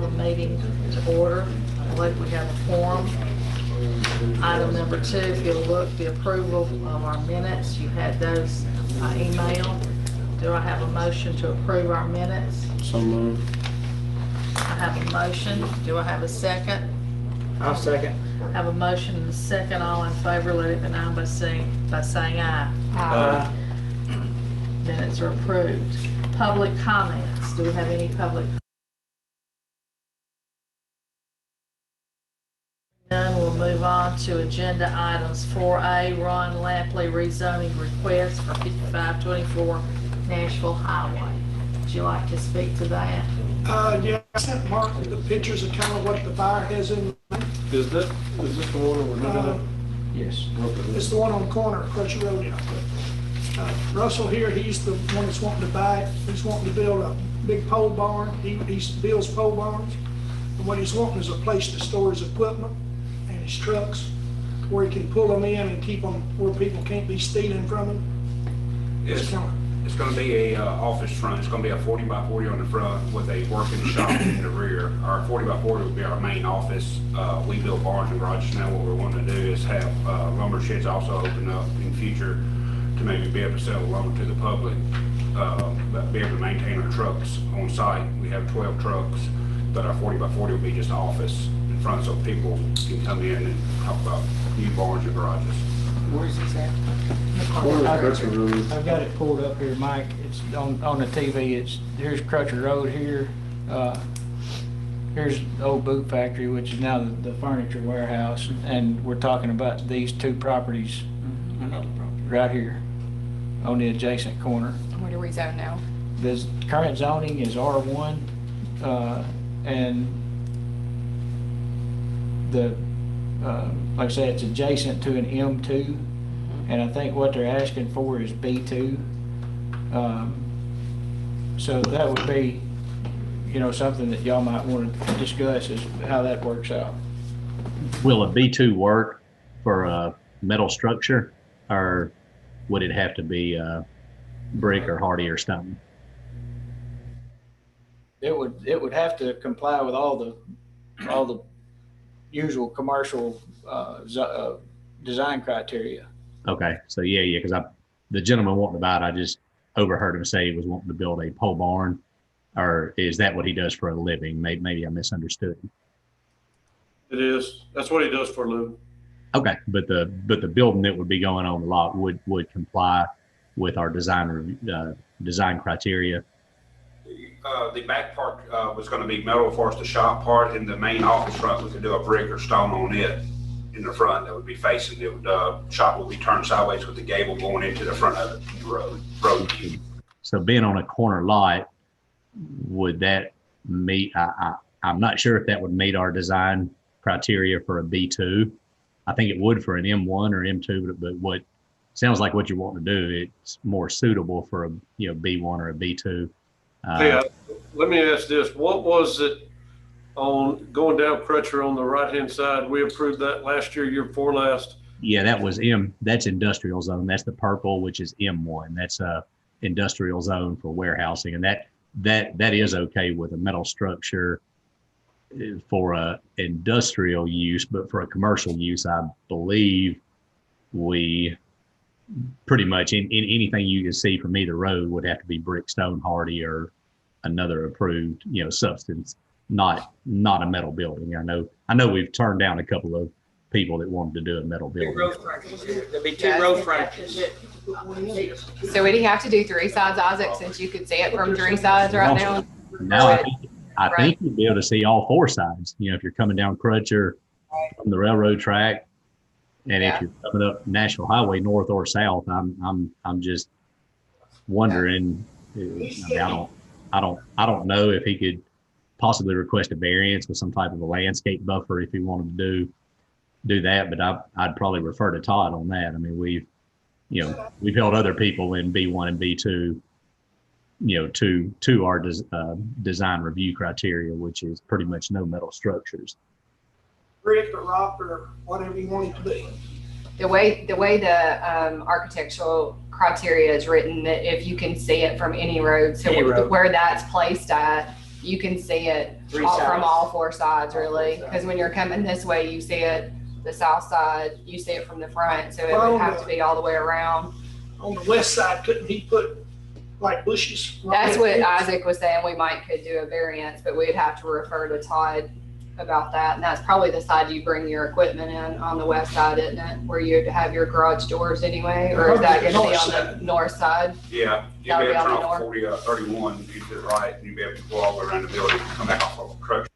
call the meeting to order. I believe we have a quorum. Item number 2, if you'll look, the approval of our minutes. You had those by email. Do I have a motion to approve our minutes? So moved. I have a motion. Do I have a second? I'll second. I have a motion and a second. All in favor, let it be known by saying aye. Minutes are approved. Public comments. Do we have any public? None. We'll move on to agenda items. 4A, Ron Lampley rezoning request for 5524 Nashville Highway. Would you like to speak to that? Yeah, I sent Mark the pictures of kind of what the fire has in. Is this the one we're looking at? Yes. It's the one on the corner of Crutcher Road. Russell here, he's the one that's wanting to buy it. He's wanting to build a big pole barn. He builds pole barns. And what he's wanting is a place to store his equipment and his trucks, where he can pull them in and keep them where people can't be stealing from him. It's going to be a office front. It's going to be a 40 by 40 on the front with a working shop in the rear. Our 40 by 40 will be our main office. We build barns and garages now. What we're wanting to do is have lumber sheds also open up in the future to maybe be able to sell lumber to the public, but be able to maintain our trucks on site. We have 12 trucks, but our 40 by 40 will be just office in front so people can come in and talk about new barns and garages. Where is this at? I've got it pulled up here, Mike. It's on the TV. Here's Crutcher Road here. Here's the old boot factory, which is now the furniture warehouse. And we're talking about these two properties right here on the adjacent corner. Where do we zone now? The current zoning is R1, and like I say, it's adjacent to an M2, and I think what they're asking for is B2. So that would be, something that y'all might want to discuss is how that works out. Will a B2 work for a metal structure, or would it have to be brick or hardy or stone? It would have to comply with all the usual commercial design criteria. Okay, so yeah, because the gentleman wanting to buy it, I just overheard him say he was wanting to build a pole barn, or is that what he does for a living? Maybe I misunderstood him. It is. That's what he does for a living. Okay, but the building that would be going on the lot would comply with our design criteria. The back part was going to be metal for us, the shop part, and the main office front, we could do a brick or stone on it in the front that would be facing it. Shop would be turned sideways with the gable going into the front of the road. So being on a corner lot, would that meet, I'm not sure if that would meet our design criteria for a B2. I think it would for an M1 or M2, but what sounds like what you want to do, it's more suitable for a B1 or a B2. Yeah, let me ask this. What was it on going down Crutcher on the right-hand side? We approved that last year before last. Yeah, that's industrial zone. That's the purple, which is M1. That's a industrial zone for warehousing. And that is okay with a metal structure for a industrial use, but for a commercial use, I believe we pretty much in anything you can see from either road would have to be brick, stone, hardy, or another approved substance, not a metal building. I know we've turned down a couple of people that wanted to do a metal building. There'll be two road frontages. So would he have to do three sides, Isaac, since you could see it from three sides right now? No, I think you'd be able to see all four sides. If you're coming down Crutcher from the railroad track, and if you're coming up Nashville Highway north or south, I'm just wondering. I don't know if he could possibly request a variance with some type of a landscape buffer if he wanted to do that. But I'd probably refer to Todd on that. I mean, we've held other people in B1 and B2. To our design review criteria, which is pretty much no metal structures. Brick or rock or whatever you want it to be. The way the architectural criteria is written, that if you can see it from any road, so where that's placed at, you can see it Three from sides. all four sides really. Because when you're coming this way, you see it the south side, you see it from the front, so it Well, would have to be all the way around. On the west side, couldn't he put like bushes? That's what Isaac was saying, we could do a variance, but we'd have to refer to Todd about that. And that's probably the side you bring your equipment in, on the west side, isn't it? Where you'd have your garage doors anyway, or is that gonna be on the north side? Yeah, you'll That'll be be able to on turn the off north. 31, you do it right, and you'll be able to go all the way around the building, come back off of Crutcher.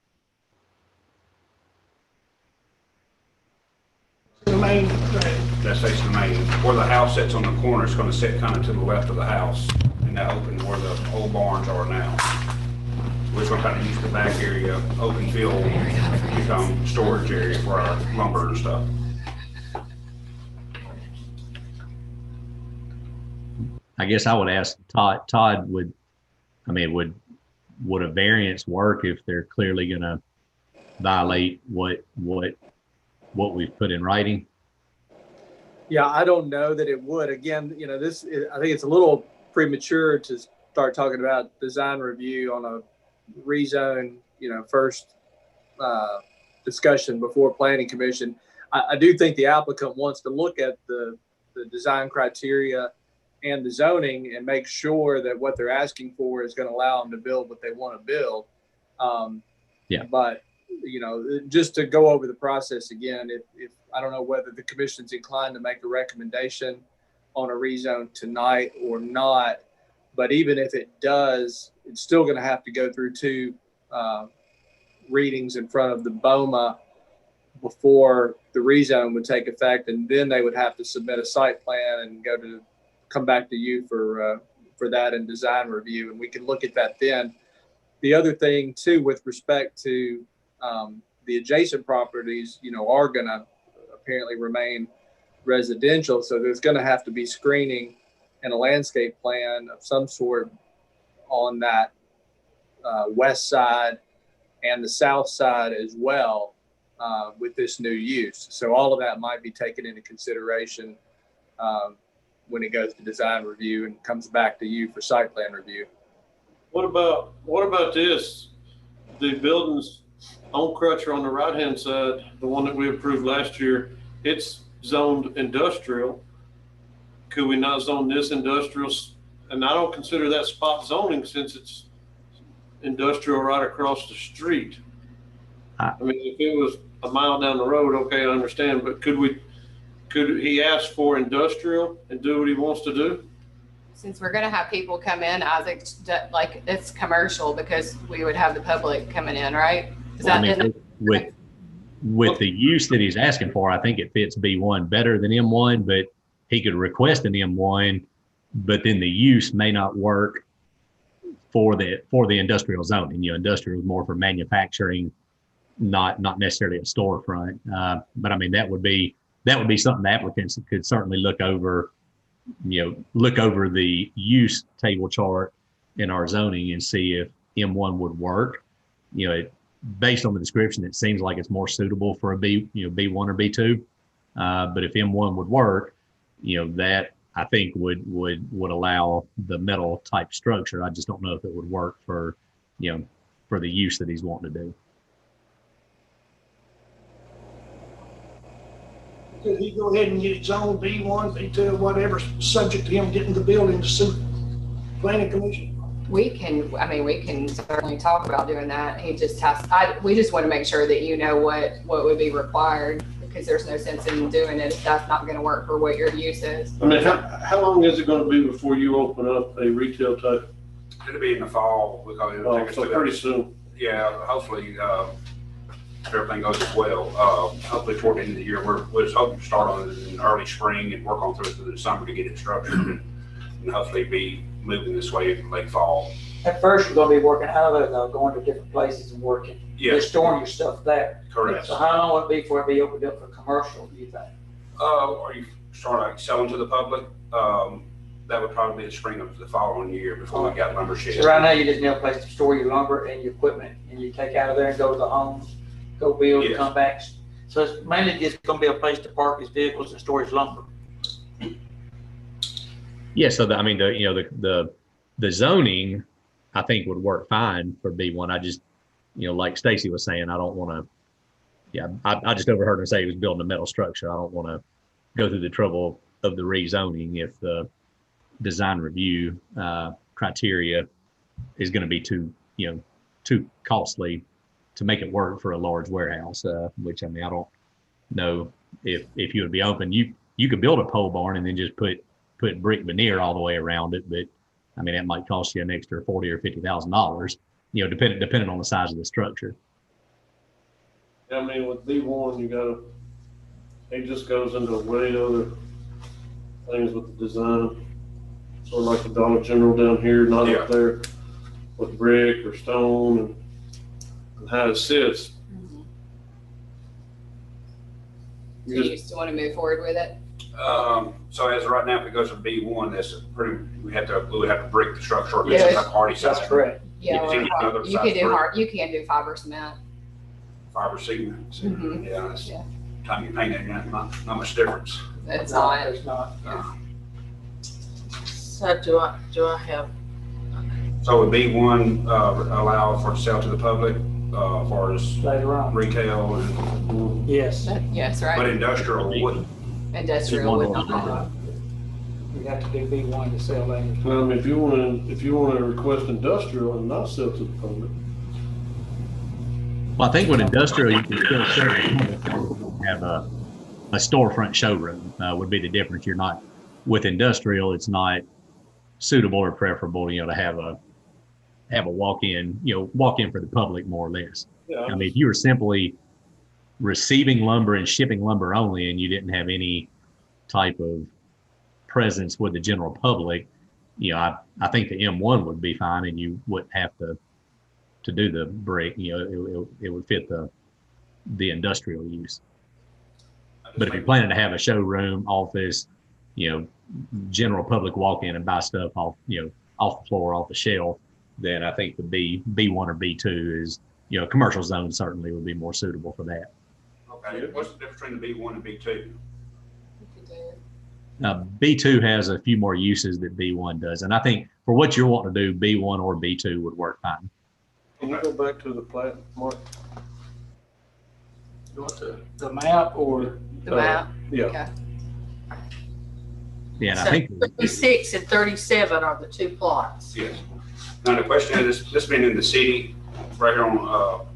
The main thing. That's facing the main. Where the house sits on the corner, it's gonna sit kind of to the left of the house, and that open where the old barns are now. We're gonna kind of use the back area, open field, become storage area for our lumber and stuff. I guess I would ask Todd, would a variance work if they're clearly gonna violate what we've put in writing? Yeah, I don't know that it would. Again, I think it's a little premature to start talking about design review on a rezone, first discussion before planning commission. I do think the applicant wants to look at the design criteria and the zoning and make sure that what they're asking for is going to allow them to build what they want to build. But, just to go over the process again, if I don't know whether the commission's inclined to make a recommendation on a rezone tonight or not, but even if it does, it's still going to have to go through two readings in front of the BOMA before the rezone would take effect, and then they would have to submit a site plan and come back to you for that and design review, and we can look at that then. The other thing too, with respect to the adjacent properties, are going to apparently remain residential, so there's going to have to be screening and a landscape plan of some sort on that west side and the south side as well with this new use. So all of that might be taken into consideration when it goes to design review and comes back to you for site plan review. What about this? The buildings on Crutcher on the right-hand side, the one that we approved last year, it's zoned industrial. Could we not zone this industrial? And I don't consider that spot zoning since it's industrial right across the street. I mean, if it was a mile down the road, okay, I understand, but could he ask for industrial and do what he wants to do? Since we're gonna have people come in, Isaac, like, it's commercial because we would have the public coming in, right? Is that With the use that he's asking for, I think it fits B1 better than M1, but he could request an M1, but then the use may not work for the industrial zoning. Industrial is more for manufacturing, not necessarily a storefront. But I mean, that would be something the applicants could certainly look over the use table chart in our zoning and see if M1 would work. Based on the description, it seems like it's more suitable for a B1 or B2. But if M1 would work, that I think would allow the metal type structure. I just don't know if it would work for the use that he's wanting to do. Could he go ahead and get his own B1, B2, whatever, subject to him getting the building to suit planning commission? we can certainly talk about doing that. He just we just want to make sure that what would be required, because there's no sense in doing it if that's not going to work for what your use is. I mean, how long is it going to be before you open up a retail type? It'll be in the fall because it'll take us So pretty soon. Yeah, hopefully, if everything goes as well. Hopefully toward the end of the year, we're just hoping to start on it in early spring and work on through the summer to get it structured and hopefully be moving this way in late fall. At first, you're gonna be working out of there though, going to different places and working. Yeah. You're storing your stuff there. Correct. So how long would it be before it be opened up for commercial, do you think? Are you starting like selling to the public? That would probably be the spring of the following year before we got lumber sheds. So right now, you just need a place to store your lumber and your equipment, and you take out of there and go to the homes, go build, Yes. come back. So it's mainly just gonna be a place to park his vehicles and store his lumber. Yeah, so the zoning I think would work fine for B1. I just, like Stacy was saying, I don't want to, I just overheard her say he was building a metal structure. I don't want to go through the trouble of the rezoning if the design review criteria is going to be too costly to make it work for a large warehouse, which, I mean, I don't know if you would be open. You could build a pole barn and then just put brick veneer all the way around it, but I mean, that might cost you an extra $40,000 or $50,000, depending on the size of the structure. I mean, with B1, it just goes into way other things with the design. Sort of like the Dollar General down here, not up there with brick or stone and how it sits. Do you still want to move forward with it? So as of right now, if it goes to B1, we have to break the structure or Yeah, it's like hardy That's side. correct. Yeah, You can do another you can size do brick. you can do fiber cement. Fiber cement. Mhm. Yeah, that's Yeah. time you paint it, not much difference. It's No, not. It's not. So do I have, So would B1 allow for sale to the public as far as Later on. retail and, Yes. Yes, but right. industrial wouldn't? Industrial would not. We have to do B1 to sell later. Well, I mean, if you want to request industrial and not sell to the public, Well, I think with industrial, you can still have a storefront showroom would be the difference. You're not, with industrial, it's not suitable or preferable, to have a walk-in for the public, more or less. yeah, I mean, if you were simply receiving lumber and shipping lumber only, and you didn't have any type of presence with the general public, I think the M1 would be fine, and you wouldn't have to do the brick. It would fit the industrial use. But if you're planning to have a showroom, office, general public walk in and buy stuff off the floor, off the shelf, then I think the B1 or B2 is, commercial zone certainly would be more suitable for that. Okay, what's the difference between the B1 and B2? B2 has a few more uses that B1 does. And I think for what you're wanting to do, B1 or B2 would work fine. can you go back to the plat, Mark? You want the map or? The map. Yeah. Okay. Yeah, and I so think 36 and 37 are the two plots. Yes. Now, the question is, this being in the city, right here on,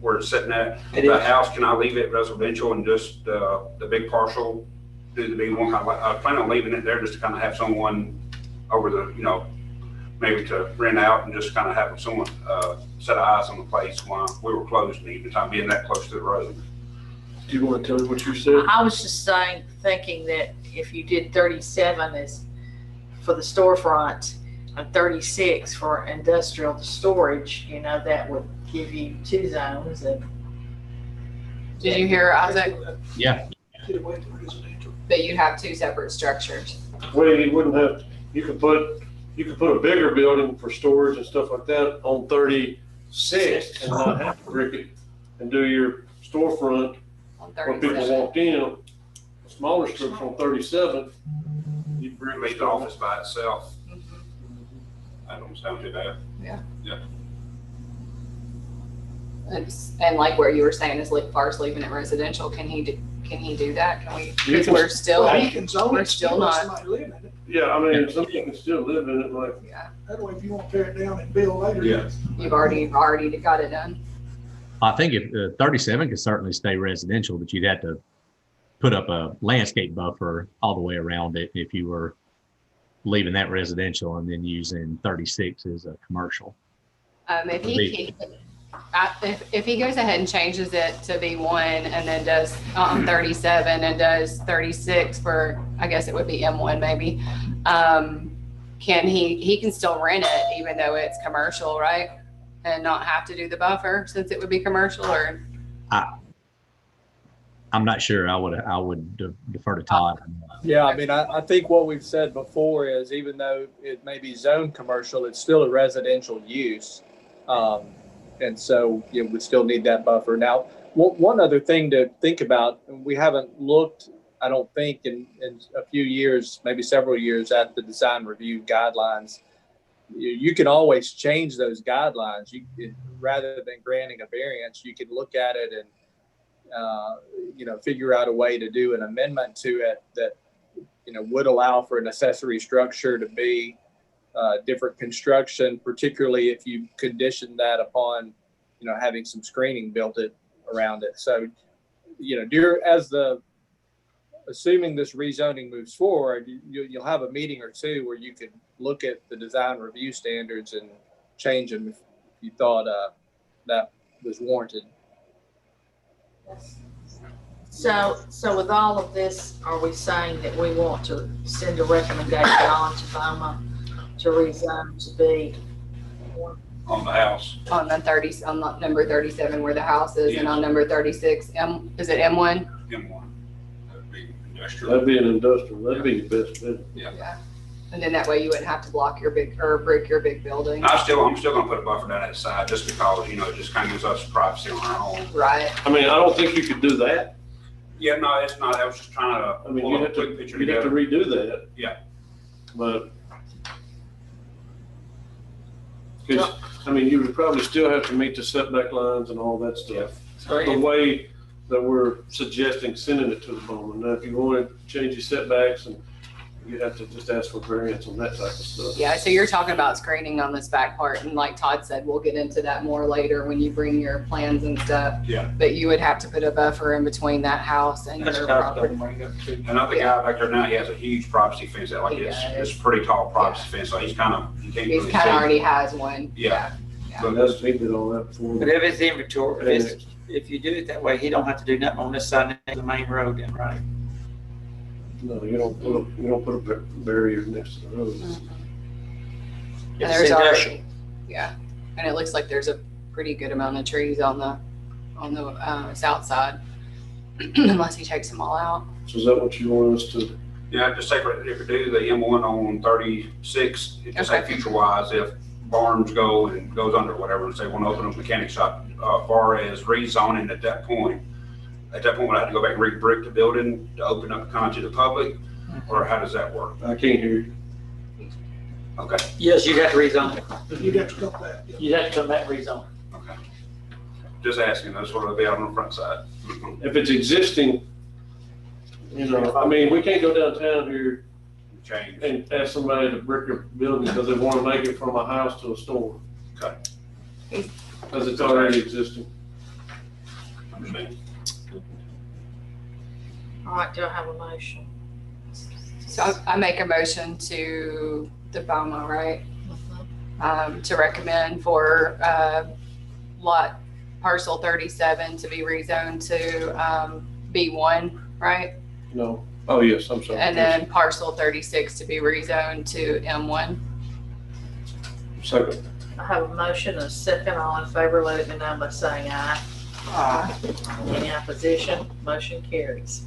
where it's sitting at, It the is. house, can I leave it residential and just, the big parcel, do the B1? I plan on leaving it there just to kind of have someone over the, maybe to rent out and just kind of have someone, set of eyes on the place while we were closed, and even time being that close to the road. Do you want to tell me what you said? I was just thinking that if you did 37 as for the storefront and 36 for industrial storage, that would give you two zones. And Did you hear Isaac? yeah, Get away from residential. That you'd have two separate structures. Well, you wouldn't have, you could put a bigger building for storage and stuff like that on 36 and not have to brick it and do your storefront On where people 37. walk in, a smaller strip on 37. You brick Leave the office by itself. Mhm. That don't sound too bad. And like where you were saying is far as leaving it residential, can he do that? Can we, You because can- we're still, Well, he can zone we're it, still still let not- somebody live in it. Yeah, I mean, some people can still live in it, like, yeah, That way, if you want to tear it down and build later. Yeah. you've already got it done. I think if 37 could certainly stay residential, but you'd have to put up a landscape buffer all the way around it if you were leaving that residential and then using 36 as a commercial. If he goes ahead and changes it to B1 and then does 37 and does 36 for, I guess it would be M1 maybe, he can still rent it even though it's commercial, right? And not have to do the buffer since it would be commercial, or? I'm not sure. I would defer to Todd. Yeah, I mean, I think what we've said before is even though it may be zoned commercial, it's still a residential use. And so we still need that buffer. Now, one other thing to think about, and we haven't looked, I don't think, in a few years, maybe several years, at the design review guidelines. you can always change those guidelines. Rather than granting a variance, you can look at it and, figure out a way to do an amendment to it that, would allow for an accessory structure to be different construction, particularly if you condition that upon, having some screening built around it. So, assuming this rezoning moves forward, you'll have a meeting or two where you could look at the design review standards and change them if you thought that was warranted. So with all of this, are we saying that we want to send a recommendation on to BOMA to rezone to be On the house. On the number 37 where the house is, and on number 36, is it M1? M1. That'd be industrial. That'd be an industrial, that'd be your best bet. Yeah. And then that way you wouldn't have to block your brick your big building. I'm still gonna put a buffer down that side just because, it just kind of gives us privacy on our own. Right. I mean, I don't think you could do that. Yeah, no, it's not. I was just trying to I mean, pull you'd a have quick to, picture you'd have to together. redo that. Yeah. But, 'cause, I mean, you would probably still have to meet the setback lines and all that stuff. The way that we're suggesting sending it to the BOMA. Now, if you want to change your setbacks, and you have to just ask for variance on that type of stuff. Yeah, so you're talking about screening on this back part, and like Todd said, we'll get into that more later when you bring your plans and stuff. Yeah. But you would have to put a buffer in between that house and your property. Another guy back there now, he has a huge privacy fence that He it's a pretty tall privacy fence, so he's kind of, you can't He's really kind of see. already has one. Yeah. But that's, he did all that before. But if it's inventory, if you do it that way, he don't have to do nothing on this side of the main road then, right? No, you don't put a barrier next to the road. It's there's industrial. already, yeah, and it looks like there's a pretty good amount of trees on the south side, unless he takes them all out. So is that what you want us to? Yeah, just take, if you do the M1 on 36, it just say Okay. future wise, if barns go and goes under whatever, and say want to open up a mechanic shop, far as rezoning at that point, would I have to go back and re-brick the building to open up kind of to the public, or how does that work? I can't hear you. Okay, Yes, you'd have to rezone it. You'd have to come back. You'd have to come back and rezone. okay. Just asking, that's what it'll be on the front side. If it's existing, I mean, we can't go downtown here Change. and ask somebody to brick a building because they want to make it from a house to a store. Okay. Because it's already existing. Understand. All right, do I have a motion? So I make a motion to the BOMA, right? To recommend for lot parcel 37 to be rezoned to B1, right? No. Oh, yes, I'm sorry. And then parcel 36 to be rezoned to M1. Second. I have a motion and a second. All in favor, let it be known by saying aye. Any opposition? Motion carries.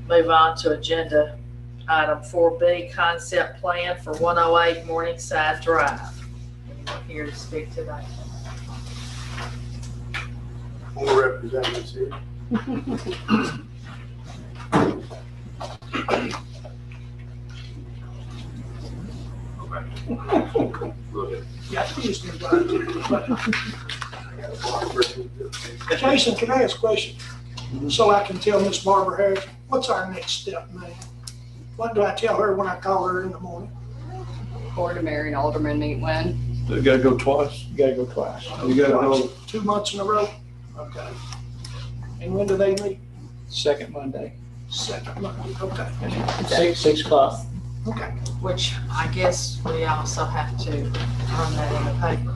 Move on to agenda item 4B, concept plan for 108 Morningside Drive. Anyone here to speak to that? All the representatives here. Good. Yeah, excuse me, Jason, can I ask a question? So I can tell Miss Barbara Harris, what's our next step, man? What do I tell her when I call her in the morning? Board of Mayor and Alderman meet when? You gotta go twice. You gotta go twice. You gotta go. 2 months in a row? Okay. And when do they meet? Second Monday, Second Monday, okay, 6 o'clock. okay. Which I guess we also have to run that in the paper.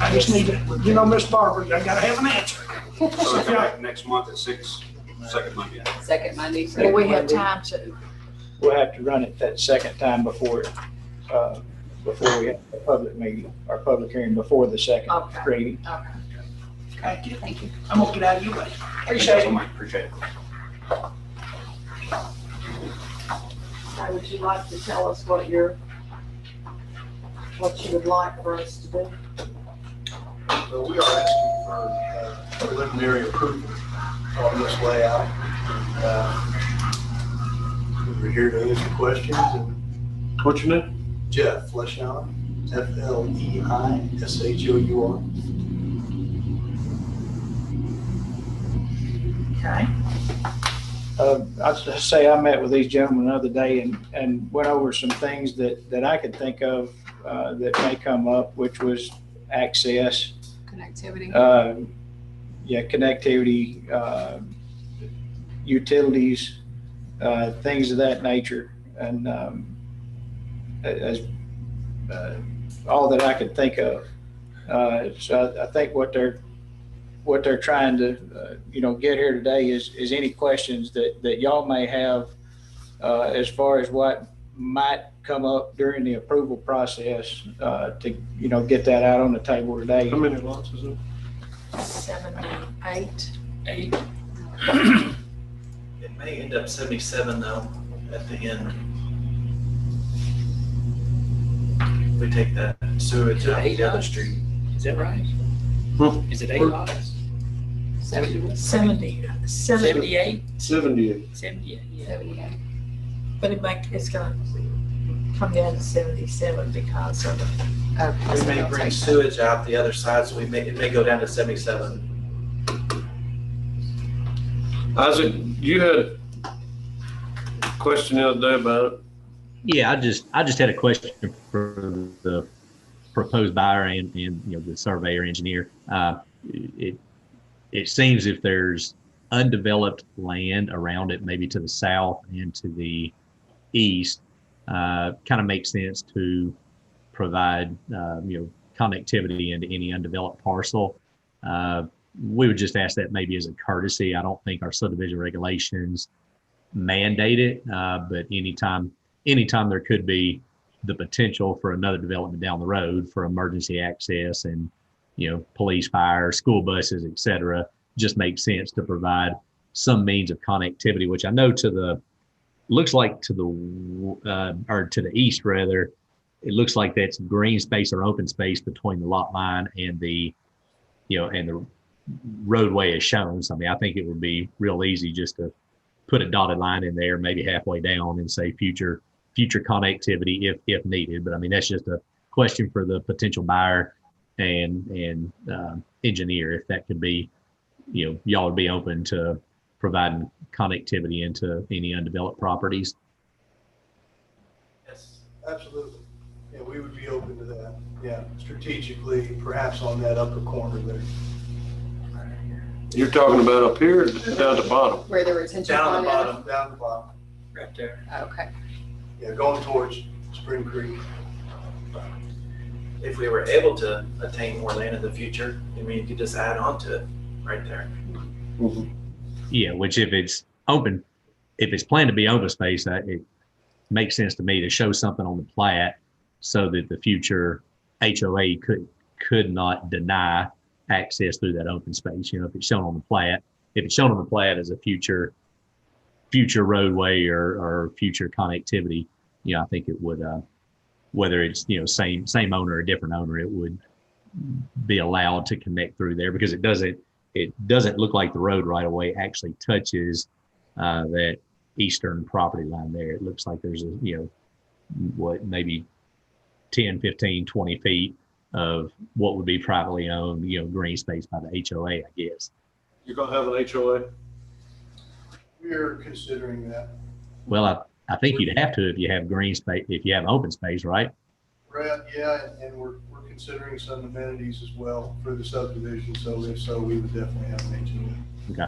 I just need to, Miss Barbara, I gotta have an answer. So we come back next month at 6, second Monday. Second Monday. Will we have time to, We'll have to run it that second time before we have a public meeting, or public hearing before the second Okay. reading. Thank you. I'm gonna get out of your way. Appreciate it. Appreciate it. how would you like to tell us what you would like for us to do? So we are asking for preliminary approval on this layout. We're here to answer questions and What's your name? Jeff Fleischauer, Fleishouer. Okay. I'd just say I met with these gentlemen the other day and went over some things that I could think of that may come up, which was access, Connectivity. connectivity, utilities, things of that nature, and as all that I could think of. So I think what they're trying to get here today is any questions that y'all may have as far as what might come up during the approval process to get that out on the table today. How many lots is it? 78. It may end up 77 though at the end. We take that sewage out the other street. Is that right? Is it 8 lots? 70. 78? 78. 78, yeah. 78. But it's gonna come down to 77 because of the. We may bring sewage out the other side, so it may go down to 77. Isaac, you had a question the other day about it. Yeah, I just had a question for the proposed buyer and the surveyor engineer. It seems if there's undeveloped land around it, maybe to the south and to the east, kind of makes sense to provide connectivity into any undeveloped parcel. We would just ask that maybe as a courtesy. I don't think our subdivision regulations mandate it, but anytime there could be the potential for another development down the road for emergency access and police, fire, school buses, et cetera, just makes sense to provide some means of connectivity, which I know to the east rather, it looks like that's green space or open space between the lot line and the roadway is shown. So I mean, I think it would be real easy just to put a dotted line in there, maybe halfway down, and say future connectivity if needed. But I mean, that's just a question for the potential buyer and engineer, if that could be, y'all would be open to providing connectivity into any undeveloped properties. Yes. Absolutely. Yeah, we would be open to that. Yeah, strategically, perhaps on that upper corner there. You're talking about up here, down to the bottom. Where the retention Down pond the is? bottom, Down the bottom. right there. Okay. Yeah, going towards Spring Creek. If we were able to attain more land in the future, I mean, you could just add on to it right there. Yeah, which if it's planned to be open space, it makes sense to me to show something on the plat so that the future HOA could not deny access through that open space. If it's shown on the plat, as a future roadway or future connectivity, I think it would, whether it's, same owner or different owner, it would be allowed to connect through there, because it doesn't look like the road right away actually touches that eastern property line there. It looks like there's maybe 10, 15, 20 feet of what would be privately owned, green space by the HOA, I guess. You're gonna have an HOA? We're considering that. Well, I think you'd have to if you have green space, if you have open space, right? Right, yeah, and we're considering some amenities as well for the subdivision, so if so, we would definitely have an HOA. Okay.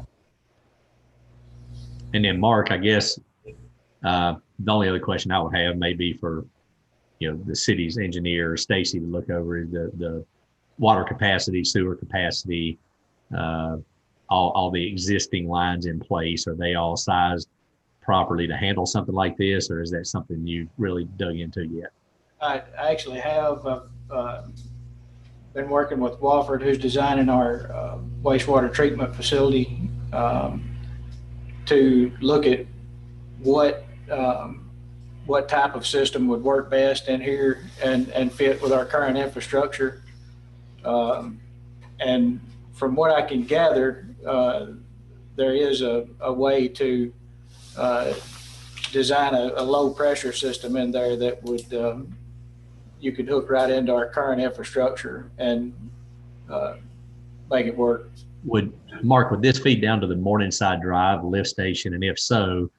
And then Mark, I guess, the only other question I would have maybe for, the city's engineer, Stacy, to look over is the water capacity, sewer capacity, all the existing lines in place. Are they all sized properly to handle something like this, or is that something you really dug into yet? I actually have been working with Wofford, who's designing our wastewater treatment facility, to look at what type of system would work best in here and fit with our current infrastructure. And from what I can gather, there is a way to design a low pressure system in there that would, you could hook right into our current infrastructure and make it work. Mark, would this feed down to the Morningside Drive lift station? And if so,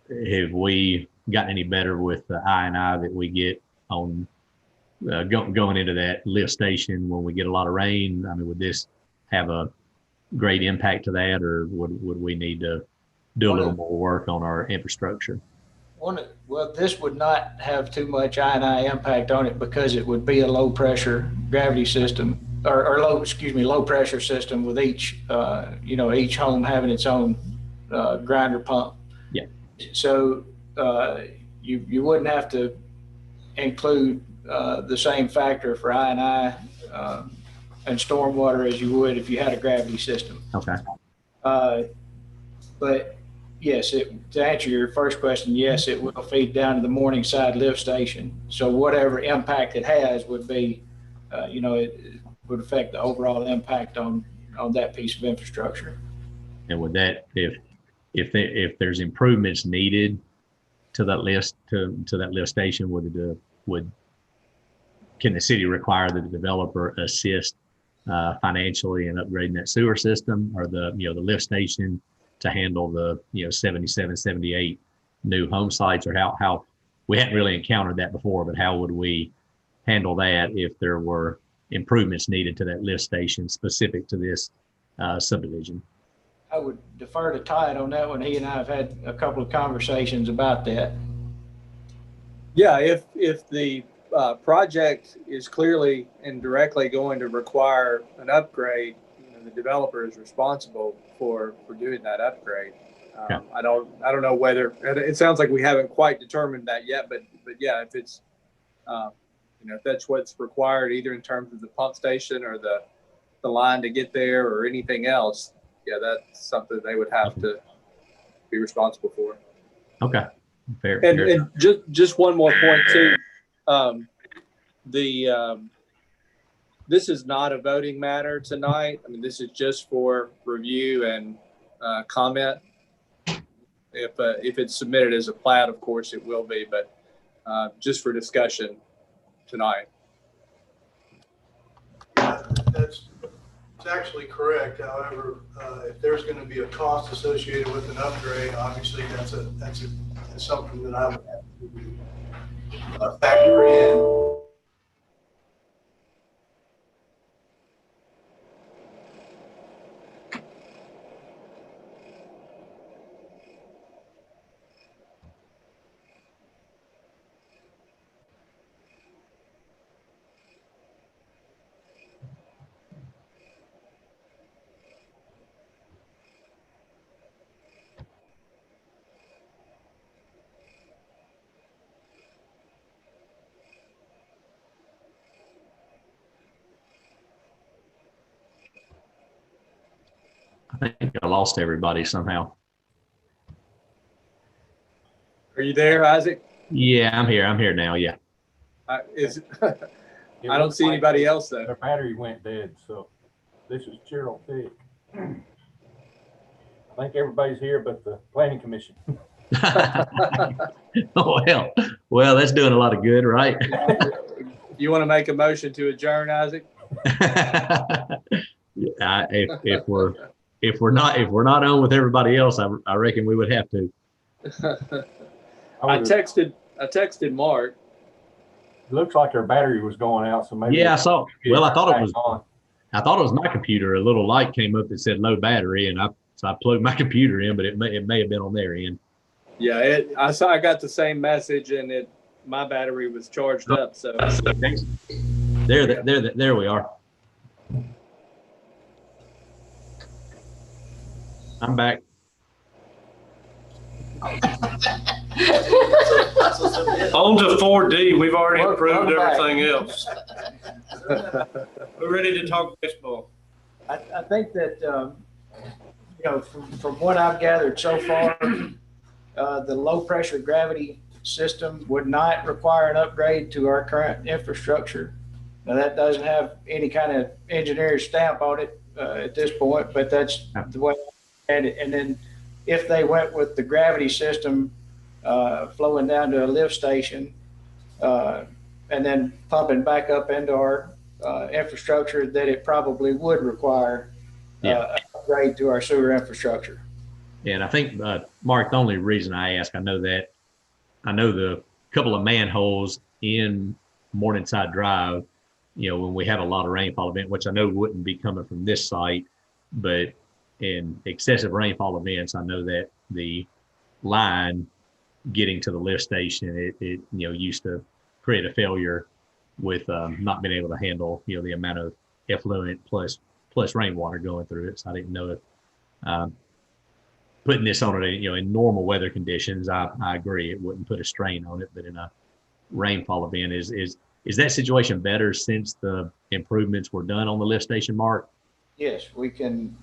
have we gotten any better with the I&I that we get on going into that lift station when we get a lot of rain? I mean, would this have a great impact to that, or would we need to do a little more work on our infrastructure? Well, this would not have too much I&I impact on it because it would be a low pressure gravity system or low pressure system with each, each home having its own grinder pump. Yeah. So you wouldn't have to include the same factor for I&I and stormwater as you would if you had a gravity system. Okay. But yes, to answer your first question, yes, it will feed down to the Morningside lift station. So whatever impact it has would be, it would affect the overall impact on that piece of infrastructure. And would that, if there's improvements needed to that list to that lift station, can the city require that the developer assist financially in upgrading that sewer system or the lift station to handle the 77, 78 new home sites, or how we hadn't really encountered that before, but how would we handle that if there were improvements needed to that lift station specific to this subdivision? I would defer to Todd on that one. He and I have had a couple of conversations about that. Yeah, if the project is clearly and directly going to require an upgrade, the developer is responsible for doing that upgrade. Okay. I don't know whether, it sounds like we haven't quite determined that yet, but yeah, if it's if that's what's required, either in terms of the pump station or the line to get there or anything else, yeah, that's something they would have to be responsible for. Okay, fair. And just one more point too. This is not a voting matter tonight. I mean, this is just for review and comment. If it's submitted as a plat, of course it will be, but just for discussion tonight. It's actually correct. However, if there's going to be a cost associated with an upgrade, obviously that's something that I would have to factor in. I think I lost everybody somehow. Are you there, Isaac? Yeah, I'm here now. Yeah. I don't see anybody else though. Their battery went dead, so this is Gerald Thick. I think everybody's here but the planning commission. well, that's doing a lot of good, right? You want to make a motion to adjourn, Isaac? If we're not on with everybody else, I reckon we would have to. I texted Mark. It looks like their battery was going out, so maybe. Yeah, I saw. Well, I thought it was my computer. A little light came up that said low battery, and I plugged my computer in, but it may have been on their end. Yeah, I got the same message, and my battery was charged up. So there we are. I'm back. On to 4D. We've already approved everything else. We're ready to talk baseball. I think that, from what I've gathered so far, the low pressure gravity system would not require an upgrade to our current infrastructure. Now that doesn't have any kind of engineer stamp on it at this point, but that's the way I had it. And then if they went with the gravity system, flowing down to a lift station, and then pumping back up into our infrastructure, that it probably would require an upgrade to our sewer infrastructure. And I think, Mark, the only reason I ask, I know the couple of manholes in Morningside Drive, when we have a lot of rainfall event, which I know wouldn't be coming from this site, but in excessive rainfall events, I know that the line getting to the lift station, it used to create a failure with not being able to handle, the amount of effluent plus rainwater going through it. So I didn't know if putting this on it, in normal weather conditions, I agree, it wouldn't put a strain on it, but in a rainfall event, is that situation better since the improvements were done on the lift station, Mark? Yes, we can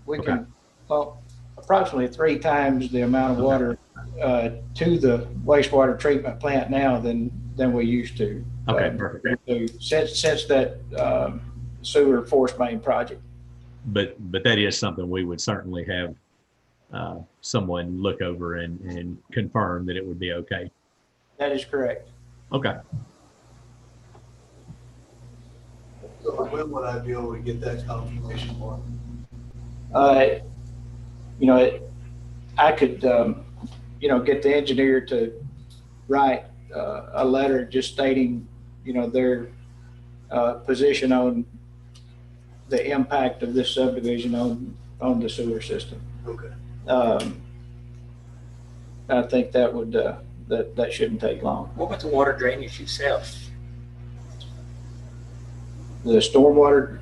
pump approximately 3 times the amount of water to the wastewater treatment plant now than we used to. Okay, perfect. Since that sewer force main project. But that is something we would certainly have someone look over and confirm that it would be okay. That is correct. Okay. So when would I be able to get that confirmation for? I could, get the engineer to write a letter just stating, their position on the impact of this subdivision on the sewer system. Okay. I think that would, that shouldn't take long. What about the water drainage itself? The stormwater,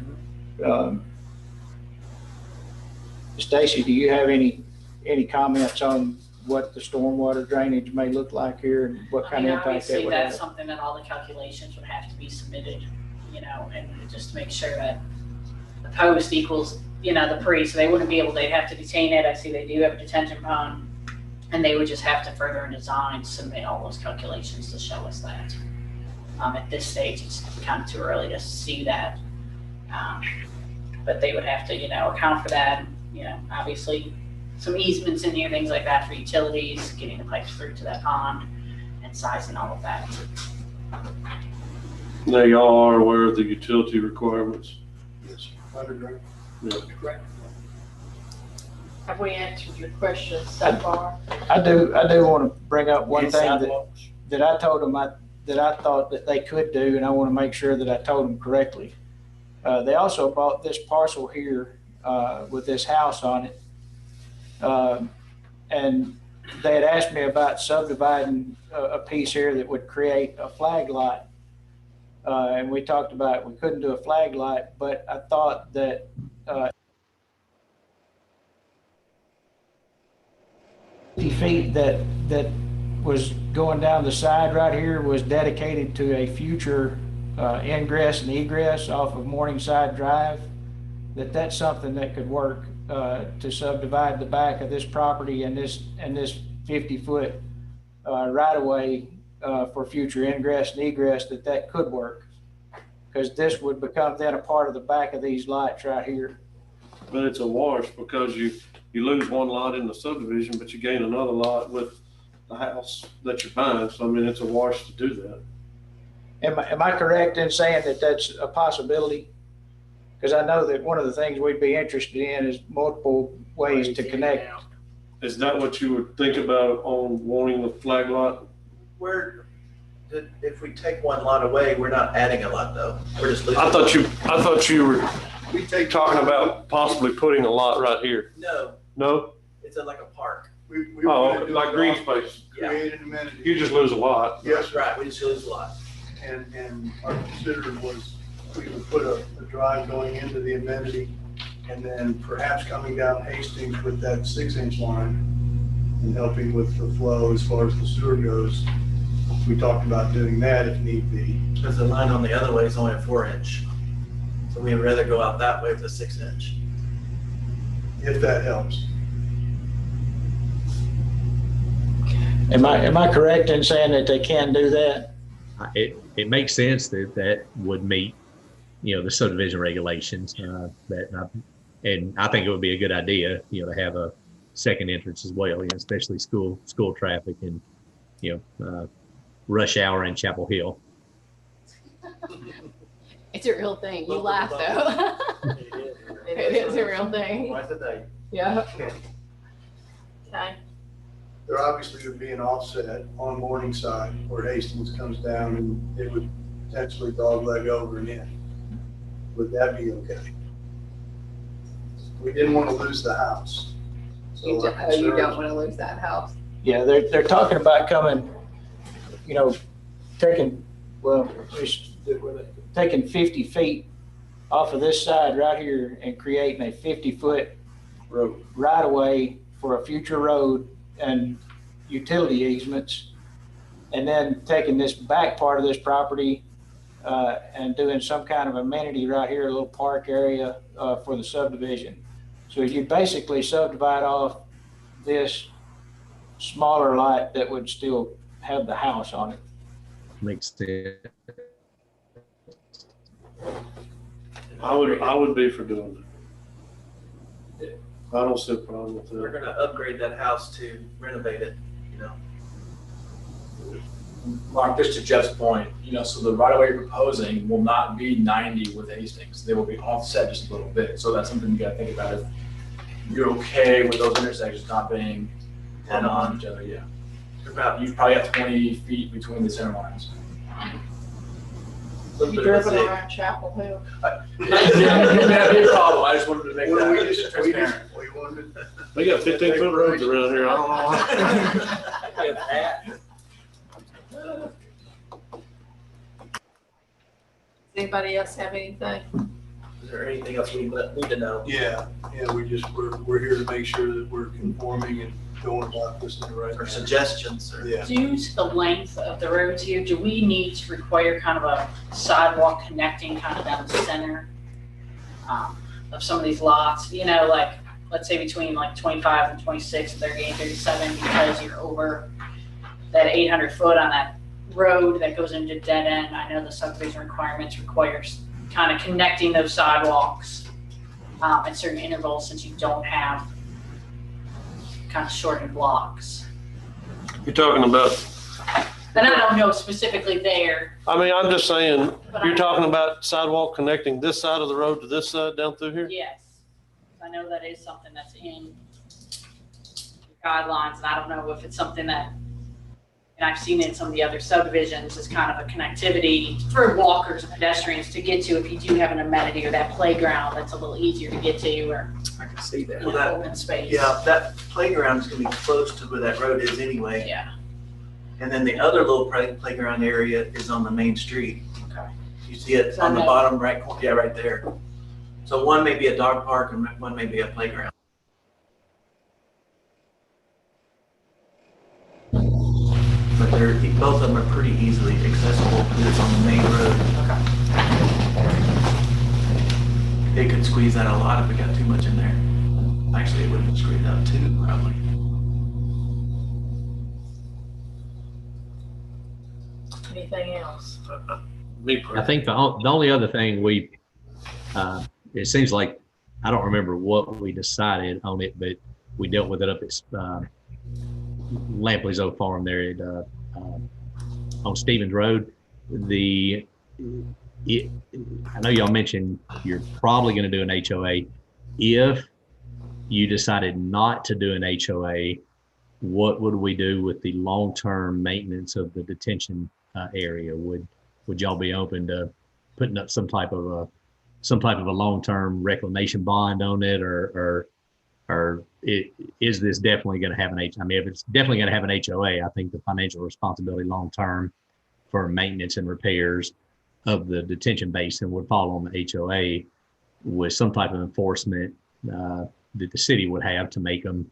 Stacy, do you have any comments on what the stormwater drainage may look like here and what kind of impact that obviously would that's have? something that all the calculations would have to be submitted, and just to make sure that the post equals, the pre, so they wouldn't be able, they'd have to detain it. I see they do have a detention pond, and they would just have to further in design submit all those calculations to show us that. At this stage, it's kind of too early to see that. But they would have to, account for that, obviously some easements in here, things like that for utilities, getting the pipes through to that pond and sizing all of that. Now y'all are aware of the utility requirements? Yes. Underground. Yeah. Correct. Have we answered your questions so far? I do want to bring up one thing that I told them that I thought that they could do, and I want to make sure that I told them correctly. They also bought this parcel here with this house on it. And they had asked me about subdividing a piece here that would create a flag lot. And we talked about we couldn't do a flag lot, but I thought that 50 feet that was going down the side right here was dedicated to a future ingress and egress off of Morningside Drive, that's something that could work to subdivide the back of this property and this 50-foot right of way for future ingress and egress, that could work, because this would become then a part of the back of these lots right here. But it's a wash because you lose one lot in the subdivision, but you gain another lot with the house that you're buying. So I mean, it's a wash to do that. Am I correct in saying that that's a possibility? Because I know that one of the things we'd be interested in is multiple ways to connect. Is that what you would think about on wanting the flag lot? If we take one lot away, we're not adding a lot though. We're just losing. I thought you were talking about possibly putting a lot right here. No, No? it's like a park. We Oh, would do like a green lot, space. create an amenity. You just lose a lot. Yes, sir. Right, we just lose a lot. And our consider was we would put a drive going into the amenity and then perhaps coming down Hastings with that 6-inch line and helping with the flow as far as the sewer goes. We talked about doing that if need be. Because the line on the other way is only a 4-inch. So we'd rather go out that way with a 6-inch. If that helps. Am I correct in saying that they can do that? It makes sense that would meet, the subdivision regulations. And I think it would be a good idea, to have a second entrance as well, especially school traffic and rush hour in Chapel Hill. It's a real thing. You laugh though. It is a real thing. Twice a day. Yeah. Okay, There obviously would be an offset on Morningside where Hastings comes down and it would potentially dogleg over and in. Would that be okay? We didn't want to lose the house. So You our don't, you concern- don't want to lose that house. Yeah, they're talking about coming, taking, taking 50 feet off of this side right here and creating a 50-foot right of way for a future road and utility easements. And then taking this back part of this property and doing some kind of amenity right here, a little park area for the subdivision. So you basically subdivide off this smaller lot that would still have the house on it. Makes sense. I would be for doing that. I don't see a problem with We're that. gonna upgrade that house to renovate it, Mark, just to Jeff's point, so the right of way you're proposing will not be 90 with Hastings. They will be offset just a little bit. So that's something you gotta think about. If you're okay with those intersections not being Head on. each other, yeah. You probably have 20 feet between the center lines. little you bit of a driven zig. around Chapel Hill? That'd be a problem. I just wanted to make Well, that transparent. we wanted. They got 15-foot roads around here. I don't know why. Does anybody else have anything? Is there anything else we need to know? Yeah, we're here to make sure that we're conforming and going about this in the right Or manner. suggestions or? Yeah. Due to the length of the roads here, do we need to require kind of a sidewalk connecting kind of down the center of some of these lots? Like, let's say between like 25 and 26, 38, 37, because you're over that 800 foot on that road that goes into dead end. I know the subdivision requirements requires kind of connecting those sidewalks at certain intervals, since you don't have kind of shortened blocks. You're talking about, And I don't know specifically there, I mean, I'm just saying, but you're talking about sidewalk connecting this side of the road to this side down through here? yes, I know that is something that's in guidelines, and I don't know if it's something that, and I've seen it in some of the other subdivisions, as kind of a connectivity for walkers and pedestrians to get to if you do have an amenity or that playground that's a little easier to get to, or I can see that. Well, that- open space. Yeah, that playground is gonna be close to where that road is anyway. Yeah, And then the other little playground area is on the main street. okay. You see it on the bottom right corner, yeah, right there. So one may be a dog park and one may be a playground. But both of them are pretty easily accessible because it's on the main road. It could squeeze out a lot if we got too much in there. Actually, it wouldn't squeeze out too, probably. Anything else? Me I personally. think the only other thing it seems like, I don't remember what we decided on it, but we dealt with it up at Lampley's old farm there at, on Stevens Road. I know y'all mentioned you're probably going to do an HOA. If you decided not to do an HOA, what would we do with the long-term maintenance of the detention area? Would y'all be open to putting up some type of a long-term reclamation bond on it, or is this definitely going to have an HOA? I mean, if it's definitely going to have an HOA, I think the financial responsibility long-term for maintenance and repairs of the detention basin would fall on the HOA, with some type of enforcement that the city would have to make them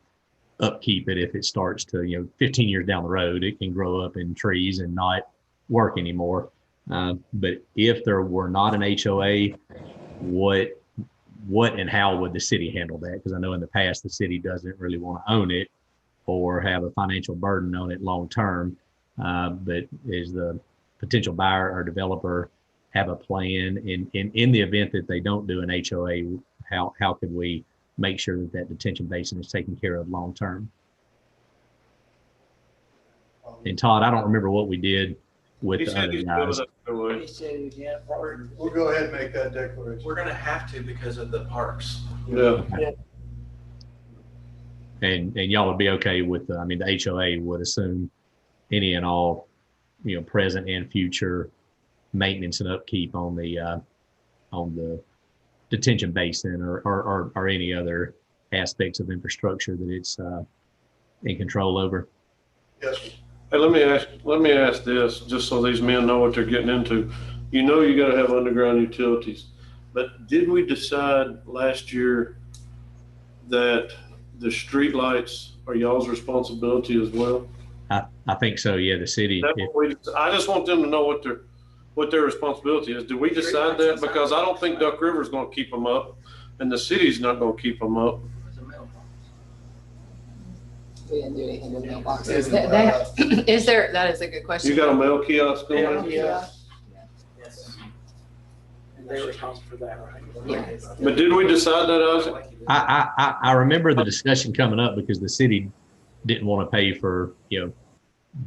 upkeep it. If it starts to, 15 years down the road, it can grow up in trees and not work anymore. But if there were not an HOA, what and how would the city handle that? Because I know in the past, the city doesn't really want to own it or have a financial burden on it long-term. But is the potential buyer or developer have a plan in the event that they don't do an HOA, how could we make sure that detention basin is taken care of long-term? And Todd, I don't remember what we did with He the said other he's guys. building it away. He said, yeah, We'll go ahead and make that declaration. We're gonna have to because of the parks. Yeah. And y'all would be okay with, I mean, the HOA would assume any and all, present and future maintenance and upkeep on the detention basin or any other aspects of infrastructure that it's in control over. Yes, sir. Hey, let me ask this, just so these men know what they're getting into. You know you gotta have underground utilities, but did we decide last year that the streetlights are y'all's responsibility as well? I think so, yeah, the city. I just want them to know what their responsibility is. Did we decide that? Because I don't think Duck River's gonna keep them up, and the city's not gonna keep them up. We didn't do anything with mailboxes. That is a good question. You got a mail kiosk going? Yeah. Yes. And they're responsible for that, right? Yes. But did we decide that, Isaac? I remember the discussion coming up because the city didn't want to pay for,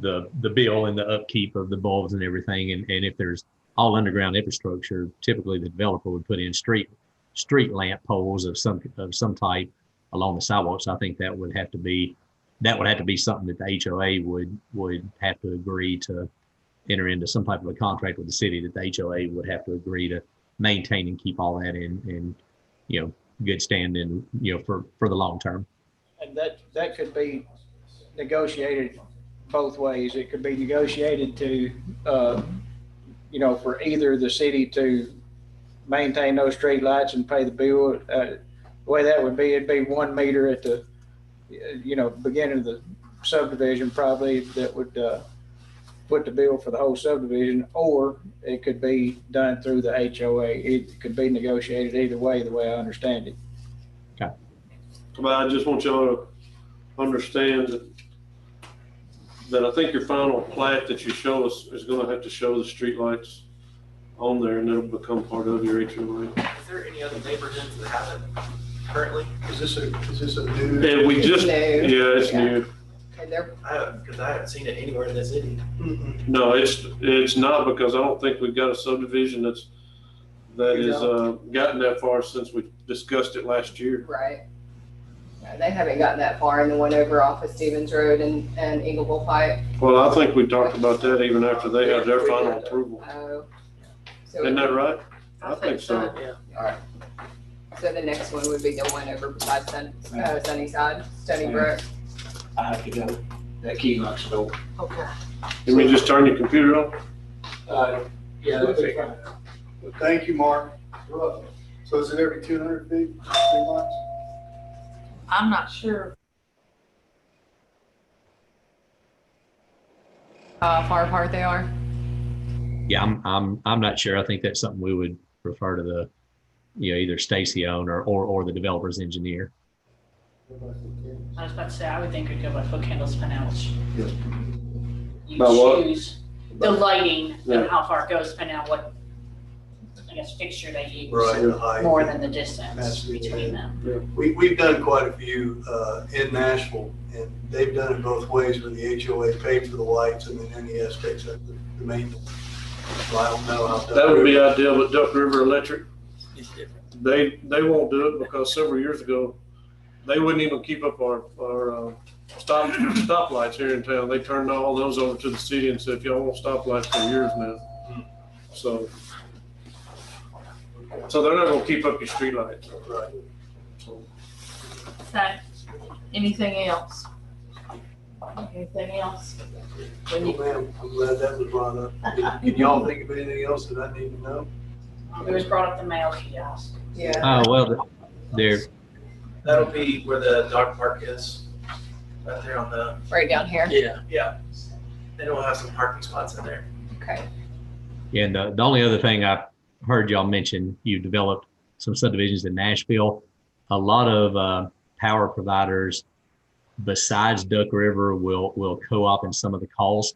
the bill and the upkeep of the bulbs and everything. And if there's all underground infrastructure, typically the developer would put in street lamp poles of some type along the sidewalks. I think that would have to be something that the HOA would have to agree to enter into some type of a contract with the city, that the HOA would have to agree to maintain and keep all that in good standing, for the long term. And that could be negotiated both ways. It could be negotiated to, for either the city to maintain those street lights and pay the bill. The way that would be, it'd be 1 meter at the, beginning of the subdivision probably that would put the bill for the whole subdivision, or it could be done through the HOA. It could be negotiated either way, the way I understand it. Okay. But I just want y'all to understand that I think your final plat that you show us is gonna have to show the streetlights on there, and it'll become part of your HOA. Is there any other neighborhoods that have it currently? Is this a new? Yeah, we just, New. yeah, it's new. And they're Because I haven't seen it anywhere in the city. No, it's not, because I don't think we've got a subdivision that is gotten that far since we discussed it last year. right. No, they haven't gotten that far in the one over off of Stevens Road and Eagleville Pike. Well, I think we talked about that even after they had their final approval. Oh. So Isn't that right? I think so. All right. So the next one would be the one over beside Sunnyside, Stony Brook. I have to go. That key locks the door. Okay. Can we just turn your computer on? Yeah, that'd be fine. Well, thank you, Mark. So is it every 200 feet, street lights? I'm not sure. Far apart they are. Yeah, I'm not sure. I think that's something we would refer to the, either Stacy owner or the developer's engineer. I was about to say, I would think it'd go by foot candles per house. Yes. You By what? choose the lighting Yeah. and how far it goes, depending on what, I guess, fixture they use. Right, the height. More than the distance That's the- between them. We've done quite a few in Nashville, and they've done it both ways, where the HOA paid for the lights and then NES takes up the maintenance. So I don't know how. That would be ideal, but Duck River Electric, they won't do it, because several years ago, they wouldn't even keep up our stoplights here in town. They turned all those over to the city and said, y'all want stoplights for years now. So they're not gonna keep up your streetlights. Right. Okay. Anything else? Anything else? When you, Ma'am, I'm glad that was brought up. Can y'all think of anything else that I need to know? It was brought up the mail kiosk. Yeah. Oh, well, they're, That'll be where the dog park is, right there on the. Right down here. Yeah. They don't have some parking spots in there. Okay. and the only other thing I've heard y'all mention, you developed some subdivisions in Nashville. A lot of power providers besides Duck River will co-op in some of the cost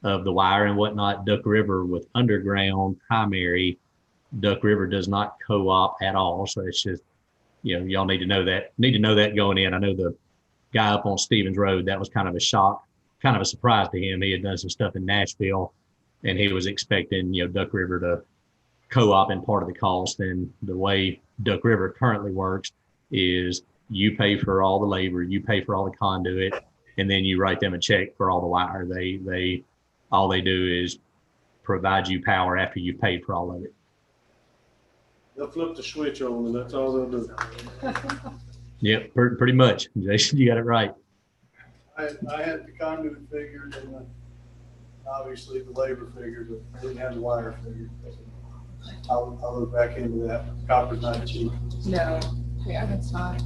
of the wire and whatnot. Duck River with underground primary, Duck River does not co-op at all. So it's just, y'all need to know that going in. I know the guy up on Stevens Road, that was kind of a shock kind of a surprise to him. He had done some stuff in Nashville, and he was expecting, Duck River to co-op in part of the cost. And the way Duck River currently works is you pay for all the labor, you pay for all the conduit, and then you write them a check for all the wire. They all they do is provide you power after you paid for all of it. They'll flip the switch on and that's all they'll do. Yep, pretty much. Jason, you got it right. I had the conduit figured and obviously the labor figured, but I didn't have the wire figured. I'll look back into that. Copper's not cheap. No, yeah, that's not.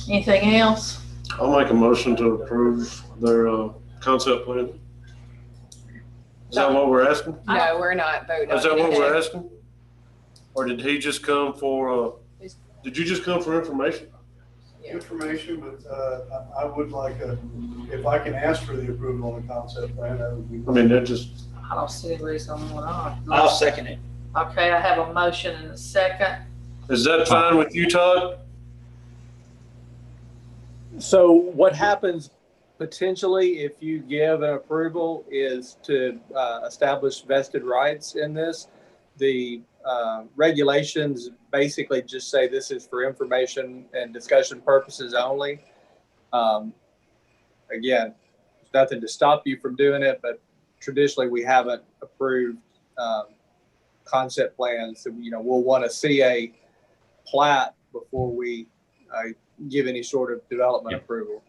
Anything else? I'll make a motion to approve their concept plan. Is that what we're asking? No, we're not voting. Is that what we're asking? Or did he just come for, did you just come for information? Information, but I would like if I can ask for the approval on the concept plan, that would be. I mean, that just. I don't see a reason why not. I'll second it. Okay, I have a motion and a second. Is that fine with you, Todd? So what happens potentially if you give an approval is to establish vested rights in this. The regulations basically just say this is for information and discussion purposes only. Again, there's nothing to stop you from doing it, but traditionally we haven't approved concept plans. So, we'll want to see a plat before we give any sort of development approval.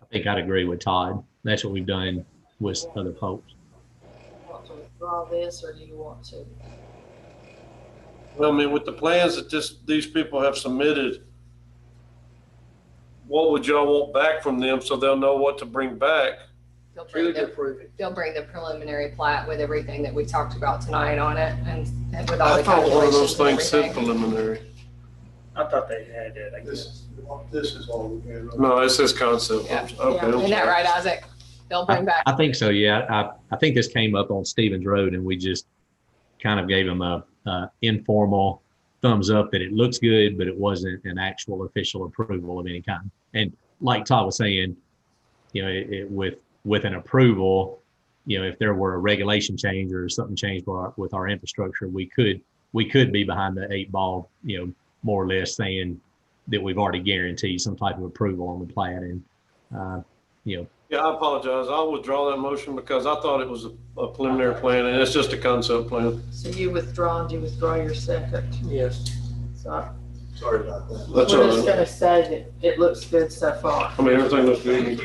I think I'd agree with Todd. That's what we've done with other folks. Want to withdraw this, or do you want to? Well, I mean, with the plans that these people have submitted, what would y'all want back from them so they'll know what to bring back? They'll bring the preliminary plat with everything that we talked about tonight on it and with all the I thought one of those calculations and things said everything. preliminary. I thought they had it, I guess. This is all we had. No, it says concept. Yeah. Okay, I'm Isn't that sorry. right, Isaac? They'll bring back. I think so, yeah. I think this came up on Stevens Road, and we just kind of gave them a informal thumbs up that it looks good, but it wasn't an actual official approval of any kind. And like Todd was saying, with an approval, if there were a regulation change or something changed with our infrastructure, we could be behind the 8 ball, more or less saying that we've already guaranteed some type of approval on the plat. And, Yeah, I apologize. I'll withdraw that motion because I thought it was a preliminary plan and it's just a concept plan. So you withdraw, and you withdraw your second? Yes. So Sorry about that. That's we're all just right. gonna say that it looks good so far. I mean, everything looks good.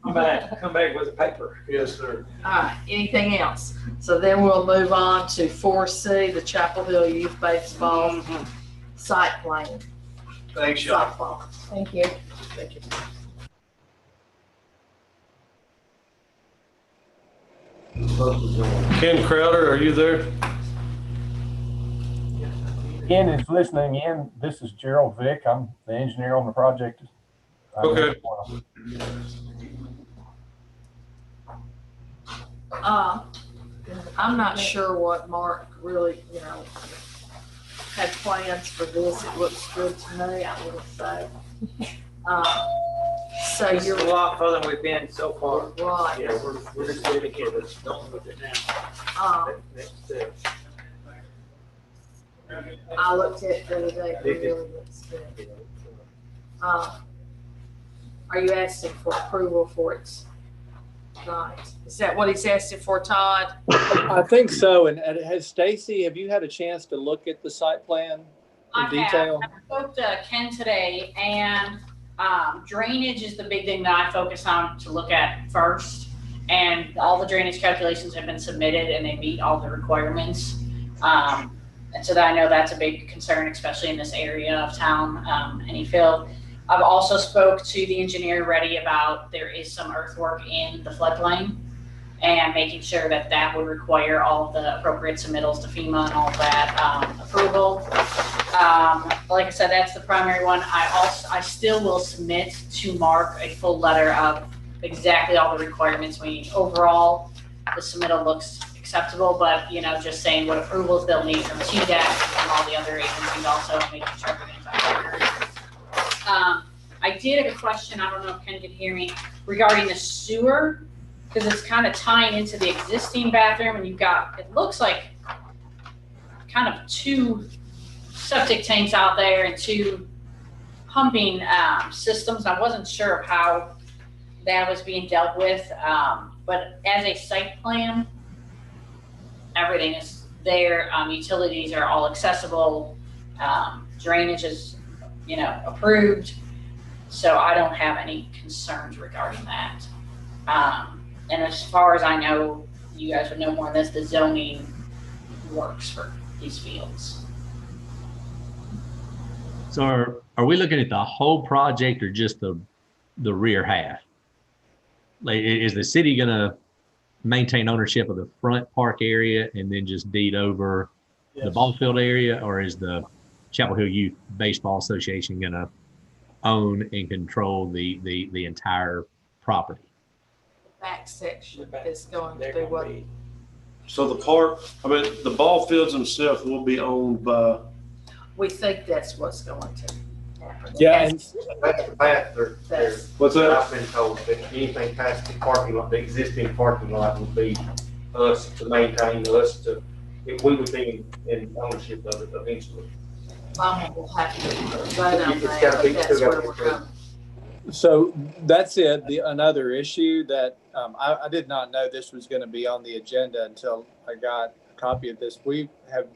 Come back with a paper. Yes, sir. All right, anything else? So then we'll move on to 4C, the Chapel Hill Youth Baseball site plan. Thanks, y'all. Softball. Thank you. Thank you. Ken Crowder, are you there? Ken is listening in. This is Gerald Vick. I'm the engineer on the project. Okay. I'm not sure what Mark really, had plans for this. It looks good to me, I would say. So It's you're a lot further than we've been so far. right. Yeah, we're just dedicated to going with it now. Next, I looked at it the other day, it really looks good. Are you asking for approval for it? Right. Is that what he's asking for, Todd? I think so. And has Stacy, have you had a chance to look at the site plan in detail? I spoke to Ken today, and drainage is the big thing that I focus on to look at first. And all the drainage calculations have been submitted and they meet all the requirements. And so that I know that's a big concern, especially in this area of town, Anyfield. I've also spoke to the engineer Reddy about there is some earthwork in the floodplain and making sure that that would require all of the appropriate submittals to FEMA and all of that approval. Like I said, that's the primary one. I still will submit to Mark a full letter of exactly all the requirements we need. Overall, the submittal looks acceptable, but just saying what approvals they'll need from TDEC and all the other agencies also, making sure everything's on record. I did have a question, I don't know if Ken can hear me, regarding the sewer, because it's kind of tying into the existing bathroom, and you've got, it looks like kind of 2 septic tanks out there and 2 pumping systems. I wasn't sure of how that was being dealt with, but as a site plan, everything is there. Utilities are all accessible. Drainage is, approved. So I don't have any concerns regarding that. And as far as I know, you guys would know more on this, the zoning works for these fields. So are we looking at the whole project or just the rear half? Like, is the city gonna maintain ownership of the front park area and then just deed over the ball field area, or is the Chapel Hill Youth Baseball Association gonna own and control the entire property? Back section is going to be what, So the park, the ball fields themselves will be owned by, we think that's what's going to happen. Yeah, and That's the path That's- what's that? I've been told that anything past the parking lot, the existing parking lot would be us to maintain, if we would be in ownership of it eventually. Mama will have to vote on It's that, gotta but be- that's still gotta where be we're approved. going. so that's it. Another issue that I did not know this was going to be on the agenda until I got a copy of this. We have,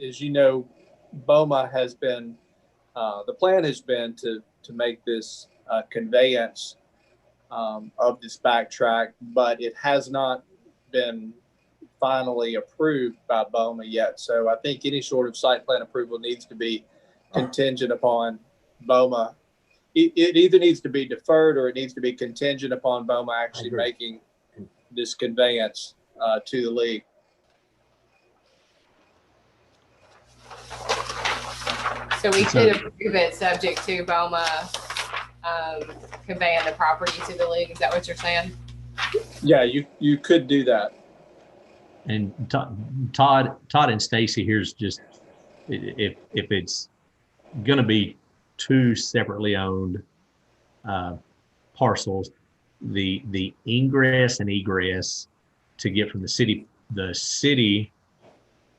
as you know, BOMA has been, the plan has been to make this conveyance of this backtrack, but it has not been finally approved by BOMA yet. So I think any sort of site plan approval needs to be contingent upon BOMA. It either needs to be deferred or it needs to be contingent upon BOMA actually making this conveyance to the league. So we could approve it subject to BOMA conveying the property to the league. Is that what you're saying? Yeah, you could do that. And Todd and Stacy, here's just, if it's going to be 2 separately owned parcels, the ingress and egress to get from the city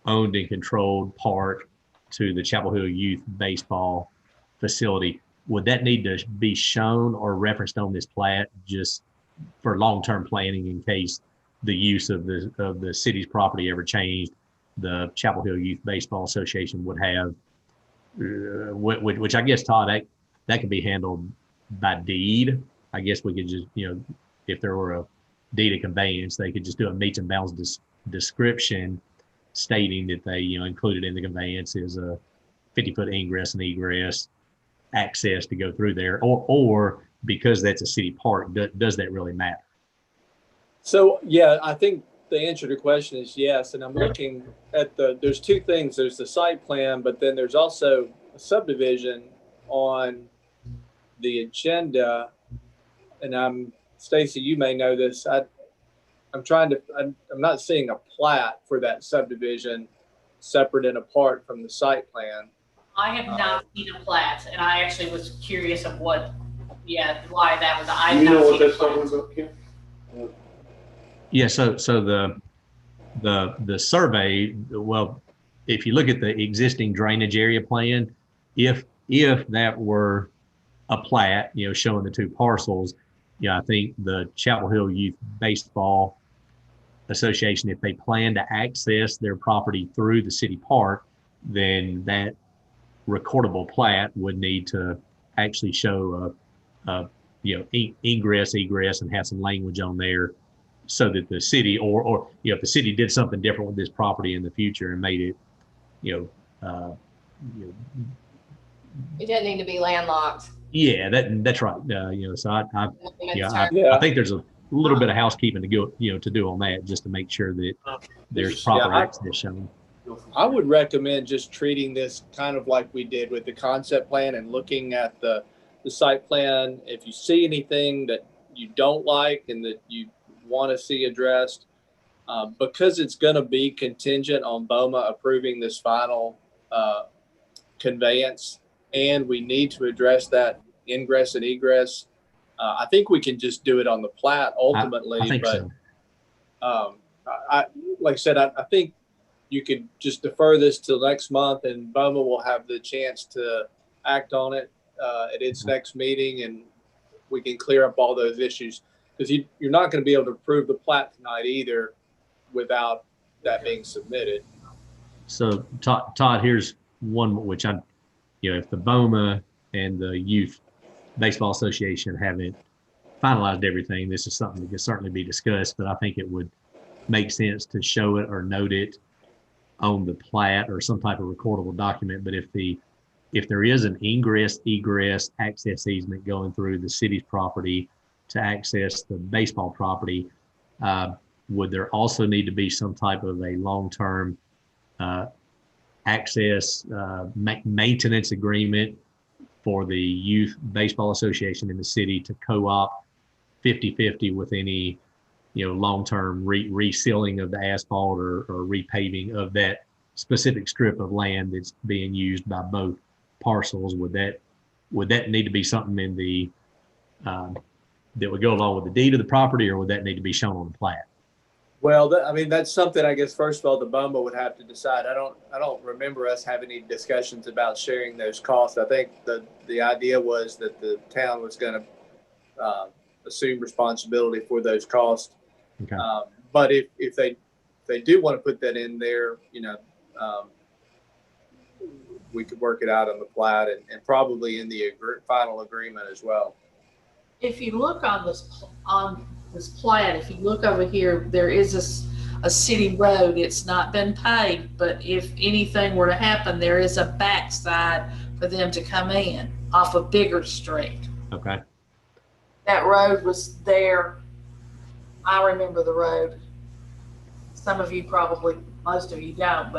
owned and controlled park to the Chapel Hill Youth Baseball facility, would that need to be shown or referenced on this plat just for long-term planning in case the use of the city's property ever changed? The Chapel Hill Youth Baseball Association would have, which I guess, Todd, that could be handled by deed. I guess we could just, if there were a deed of conveyance, they could just do a meets and bounds description stating that they, included in the conveyance is a 50-foot ingress and egress access to go through there, or because that's a city park, does that really matter? So, yeah, I think the answer to the question is yes. And I'm looking at there's 2 things. There's the site plan, but then there's also a on the agenda. And Stacy, you may know this. I'm not seeing a plat for that subdivision separate and apart from the site plan. I have not seen a plat, and I actually was curious of why that was. I've You know not what seen a that's plat. talking about, Ken? Yeah, so the survey, well, if you look at the existing drainage area plan, if that were a plat, showing the 2 parcels, I think the Chapel Hill Youth Baseball Association, if they plan to access their property through the city park, then that recordable plat would need to actually show ingress, egress, and have some language on there, so that the city, or if the city did something different with this property in the future and made it, It doesn't need to be landlocked. yeah, that's right. So I Yeah. think there's a little bit of housekeeping to go, to do on that, just to make sure that there's proper Yeah, access shown. I would recommend just treating this kind of like we did with the concept plan and looking at the site plan. If you see anything that you don't like and that you want to see addressed, because it's going to be contingent on BOMA approving this final conveyance, and we need to address that ingress and egress. I think we can just do it on the plat ultimately, I think but so. Like I said, I think you could just defer this till next month, and BOMA will have the chance to act on it at its next meeting, and we can clear up all those issues. Because you're not going to be able to approve the plat tonight either without that being submitted. So Todd, here's one which if the BOMA and the Youth Baseball Association haven't finalized everything, this is something that can certainly be discussed, but I think it would make sense to show it or note it on the plat or some type of recordable document. But if there is an ingress, egress, access easement going through the city's property to access the baseball property, would there also need to be some type of a long-term access maintenance agreement for the Youth Baseball Association in the city to co-op 50-50 with any long-term resealing of the asphalt or repaving of that specific strip of land that's being used by both parcels? Would that need to be something in the that would go along with the deed of the property, or would that need to be shown on the plat? Well, that's something, I guess, first of all, the BOMA would have to decide. I don't remember us having any discussions about sharing those costs. I think the idea was that the town was going to assume responsibility for those costs. Okay. But if they do want to put that in there, we could work it out on the plat and probably in the final agreement as well. If you look on this plat, if you look over here, there is a city road. It's not been paved, but if anything were to happen, there is a backside for them to come in off of Bigger Street. Okay. That road was there. I remember the road. Some of you probably, most of you don't,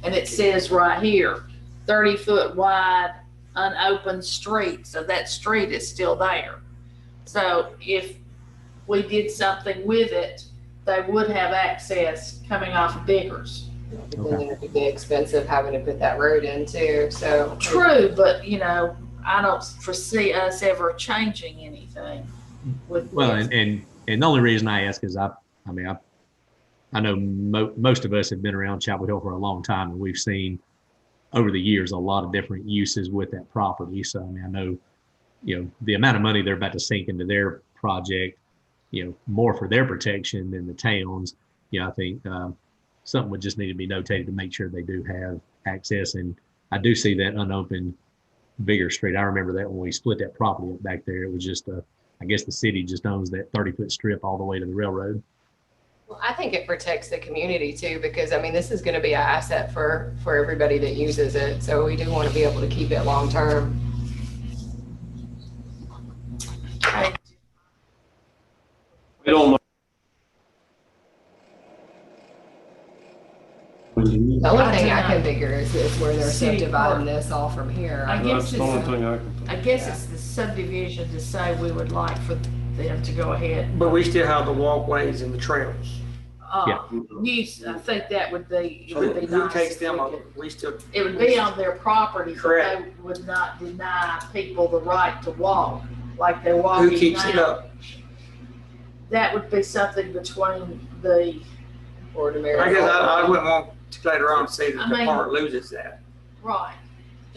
and it says right here, 30-foot wide, unopened street. So that street is still there. So if we did something with it, they would have access coming off of Biggers. But then it would be expensive having to put that road in too, so. True, but I don't foresee us ever changing anything with Well, this. and the only reason I ask is I know most of us have been around Chapel Hill for a long time, and we've seen over the years a lot of different uses with that property. So I know, the amount of money they're about to sink into their project, more for their protection than the towns. I think something would just need to be notated to make sure they do have access. And I do see that unopened Bigger Street. I remember that when we split that property up back there, it was just I guess the city just owns that 30-foot strip all the way to the railroad. Well, I think it protects the community too, because this is going to be an asset for everybody that uses it. So we do want to be able to keep it long term. We don't know. The only thing I can figure is where they're City subdividing Park. this all from here. I guess That's the only thing I can think. I guess it's the subdivision to say we would like for them to go ahead. But we still have the walkways and the trails. Yeah. I think that would be, it So would be who nice. takes if them we up? could- We still. It would be on their property, but Correct. they would not deny people the right to walk like they're walking Who keeps it now. up? That would be something between the, Board of I guess Mayor. I wouldn't want to later on say that I the mean- park loses that. right.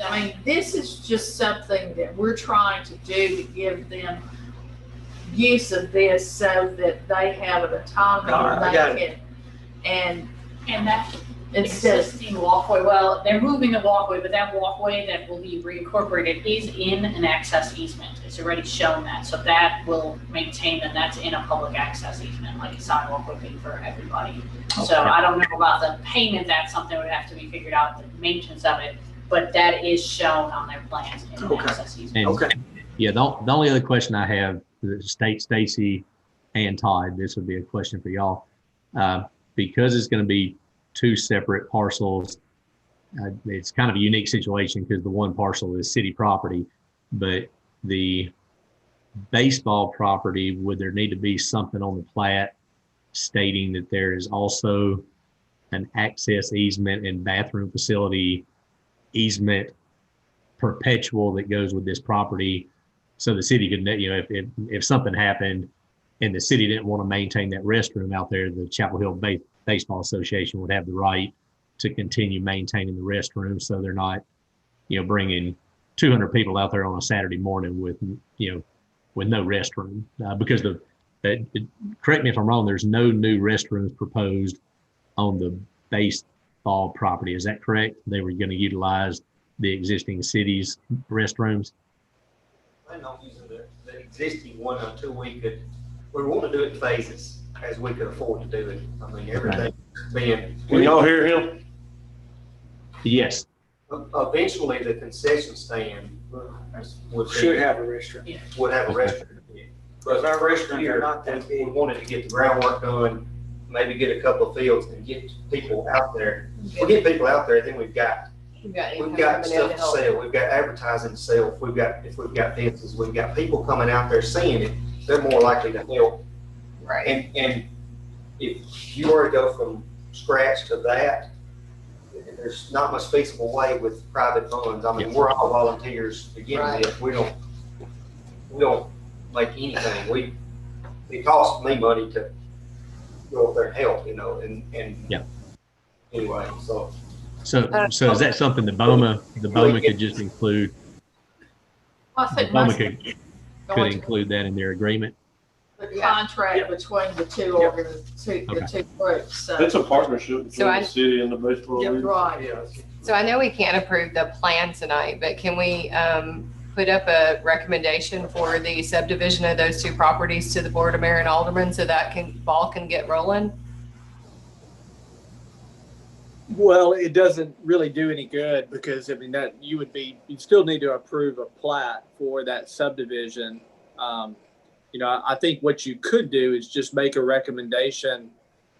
I mean, this is just something that we're trying to do to give them use of this so that they have an autonomy. All right, I got and they can- And that Instead of- existing walkway, well, they're moving the walkway, but that walkway that will be reincorporated is in an access easement. It's already shown that, so that will maintain that that's in a public access easement, like a sidewalk would be for everybody. So I don't know about the payment, that's something that would have to be figured out, the maintenance of it, but that is shown on their plans in an Okay. access easement. And Okay. yeah, the only other question I have, Stacy and Todd, this would be a question for y'all. Because it's going to be two separate parcels, it's kind of a unique situation because the one parcel is city property, but the baseball property, would there need to be something on the plat stating that there is also an access easement and bathroom facility easement perpetual that goes with this property So the city could, if something happened and the city didn't want to maintain that restroom out there, the Chapel Hill Baseball Association would have the right to continue maintaining the restroom, so they're not, bringing 200 people out there on a Saturday morning with no restroom, because correct me if I'm wrong, there's no new restrooms proposed on the baseball property. Is that correct? They were going to utilize the existing city's restrooms? Plan on using the existing one until we want to do it in phases as we could afford to do it. I mean, everything being. Can y'all hear him? Yes. Eventually, the concession stand Should have a restroom. would have a restroom. But our restrooms here, are not that we big. wanted to get the groundwork done, maybe get a couple of fields and get people out there. We get people out there, then we've got stuff to sell. We've got advertising to sell. If we've got fences, we've got people coming out there seeing it. They're more likely to help. Right. And if you were to go from scratch to that, there's not much feasible way with private funds. I mean, we're all volunteers to begin with. We don't make anything. It costs me money to go up there and help, and anyway, so. So is that something the BOMA could just include? I think BOMA most could include that in their agreement? the contract between the two the two groups. So. It's a partnership between the city and the baseball league. Right. So I know we can't approve the plan tonight, but can we put up a recommendation for the subdivision of those two properties to the Board of Mayor and Aldermen so that ball can get rolling? Well, it doesn't really do any good because, I mean, you still need to approve a plat for that subdivision. I think what you could do is just make a recommendation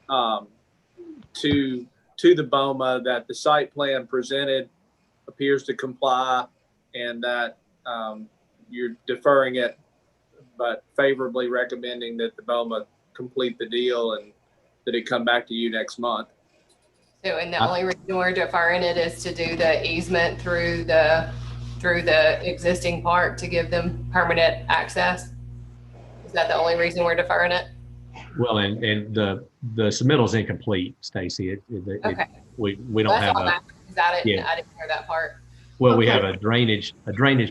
to the BOMA that the site plan presented appears to comply and that you're deferring it, but favorably recommending that the BOMA complete the deal and that it come back to you next month. So, and the only reason we're deferring it is to do the easement through the existing park to give them permanent access? Is that the only reason we're deferring it? Well, and the submittal's incomplete, Stacy. Okay. We don't have a. Is that it? Yeah. I didn't hear that part. Well, we have a drainage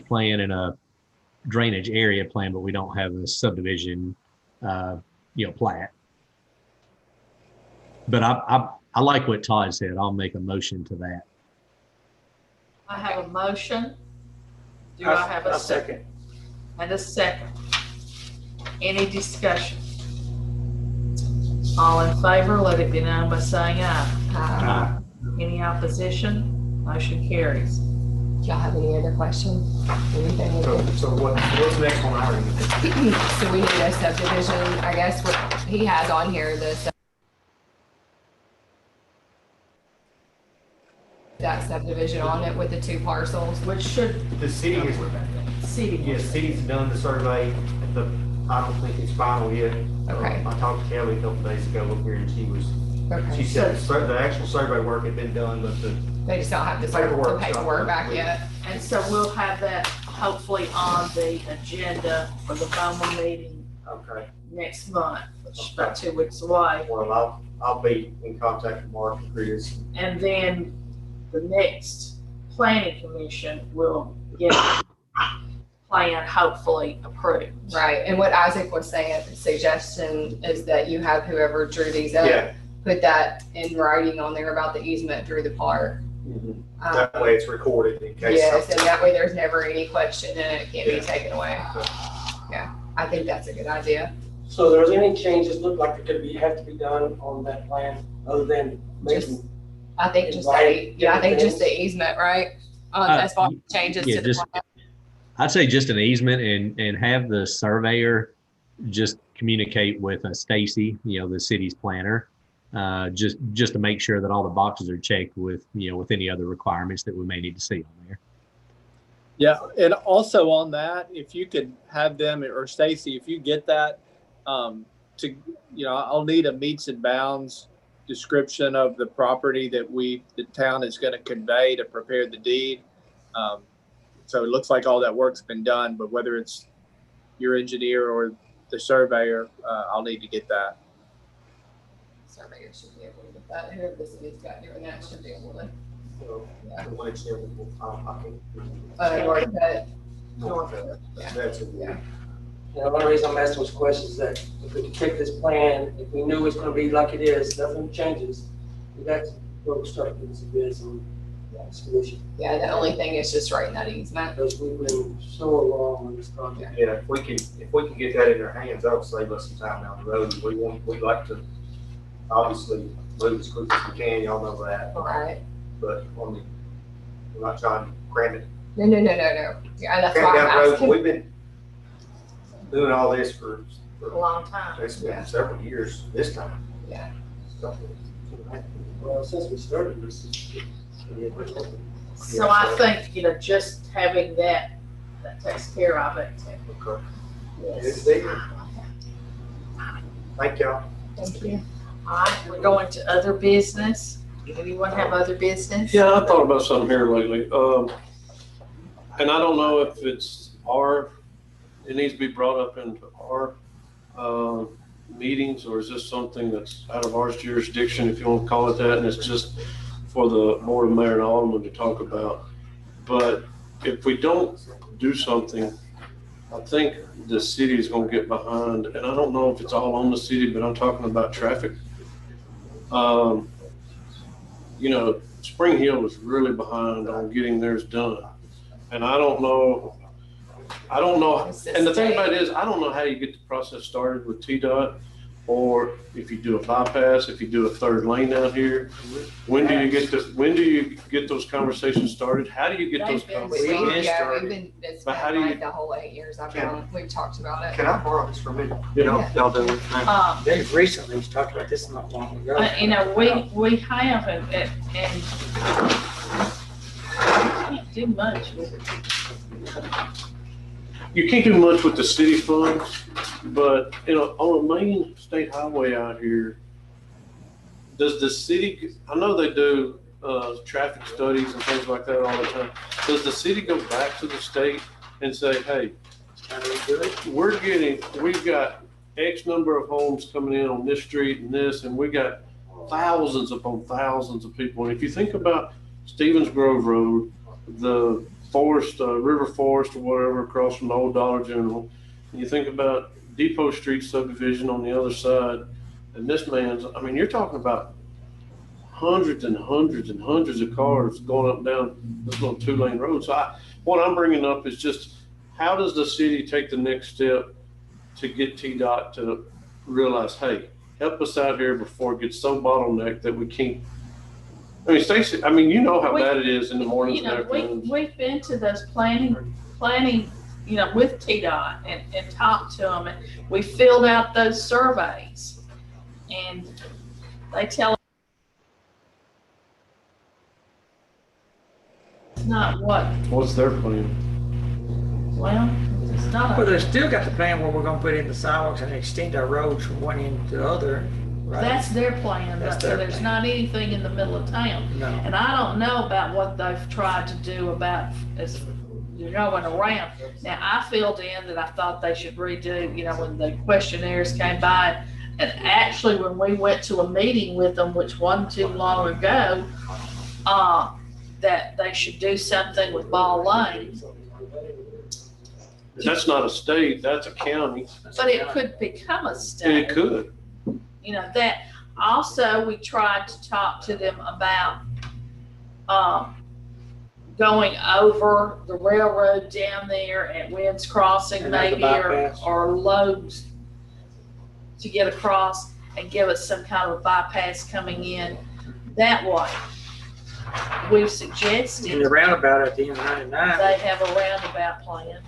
plan and a drainage area plan, but we don't have a subdivision, plat. But I like what Todd said. I'll make a motion to that. I have a motion. Do I have a second? And a second. Any discussion? All in favor, let it be known by saying aye. Aye. Any opposition? Motion carries. Do y'all have any other questions? Anything? So what's next on our end? So we need a subdivision, I guess what he has on here, that subdivision on it with the two parcels. Which should, The city has, city's done the survey. I don't think it's final yet. Okay. I talked to Kelly a couple days ago up here and Okay. she said the actual survey work had been done, but They just don't have the paperwork back yet. and so we'll have that hopefully on the agenda for the BOMA meeting okay. next month, which is about 2 weeks away. Well, I'll be in contact with Mark and Chris. And then the next planning commission will get a plan hopefully approved. Right, and what Isaac was saying, suggestion is that you have whoever drew these up, put that in writing on there about the easement through the park. That way it's recorded in case. Yes, and that way there's never any question and it can't be taken away. Yeah, I think that's a good idea. So there's any changes look like it could have to be done on that plan other than making? I think just the easement, right? As far as changes to the plan. I'd say just an easement and have the surveyor just communicate with Stacy, the city's planner, just to make sure that all the boxes are checked with any other requirements that we may need to see on there. Yeah, and also on that, if you could have them, or Stacy, if you get that, I'll need a meets and bounds description of the property that the town is going to convey to prepare the deed. So it looks like all that work's been done, but whether it's your engineer or the surveyor, I'll need to get that. Surveyor should be able to get that. Whoever this is got here, and that should be able to. So, Yeah. the way Chevy will, I can. North North, that's it. Yeah. The only reason I'm asking those questions is that if we could take this plan, if we knew it's gonna be like it is, nothing changes, we got to go start getting some bids on this solution. Yeah, the only thing is just writing that easement. Because we've been so long on this project. Yeah, if we can get that in their hands, that'll save us some time down the road. We'd like to obviously move as quick as we can, y'all know that. Right. But we're not trying to cram it. No. Yeah, that's Cram why down the I'm road. asking. We've been doing all this for A long time. it's been several years this time. Yeah. So, Well, since we started this. So I think, just having that takes care of it. Okay. Yes. Thank y'all. Thank you. All right, we're going to other business. Anyone have other business? Yeah, I thought about something here lately. And I don't know if it needs to be brought up into our, meetings, or is this something that's out of our jurisdiction, if you want to call it that, and it's just for the Board of Mayor and Alderman to talk about. But if we don't do something, I think the city is gonna get behind, and I don't know if it's all on the city, but I'm talking about traffic. Spring Hill is really behind on getting theirs done. And I don't know, and the thing about it is, I don't know how you get the process started with TDOT, or if you do a bypass, if you do a third lane down here. When do you get those conversations started? How do you get those conversations started? It's But how been do like you- the whole 8 years I've been, we've talked about it. Can I borrow this for a minute? Yeah. Y'all do it. They've recently talked about this not long ago. We have, and we can't do much with it. You can't do much with the city funds, but, on a main state highway out here, does the city, I know they do, traffic studies and things like that all the time. Does the city go back to the state and say, hey, we've got X number of homes coming in on this street and this, and we got thousands upon thousands of people. And if you think about Stevens Grove Road, the Forest, River Forest or whatever across from the old Dollar General, and you think about Depot Street subdivision on the other side, and this man's, you're talking about hundreds and hundreds and hundreds of cars going up and down this little 2-lane road. So what I'm bringing up is just, how does the city take the next step to get TDOT to realize, hey, help us out here before it gets so bottlenecked that we can't. Stacey, you know how bad it is in the mornings and afternoons. We've been to those planning, with TDOT and talked to them, and we filled out those surveys. And they tell us it's not What's their plan? well, it's not. Well, they still got the plan where we're gonna put in the sidewalks and extend our roads from one end to the other, right? That's their plan, That's but their there's plan. not anything in the middle of town. No. And I don't know about what they've tried to do about as going around. Now, I filled in that I thought they should redo, when the questionnaires came by. And actually, when we went to a meeting with them, which wasn't too long ago, that they should do something with Ball Lane. That's not a state, that's a county. But it could become a state. It could. That also, we tried to talk to them about going over the railroad down there at Wynn's Crossing, And have the maybe, bypass. or Lowe's, to get across and give us some kind of bypass coming in that way. We've suggested In the roundabout at the end of 99. they have a roundabout plan.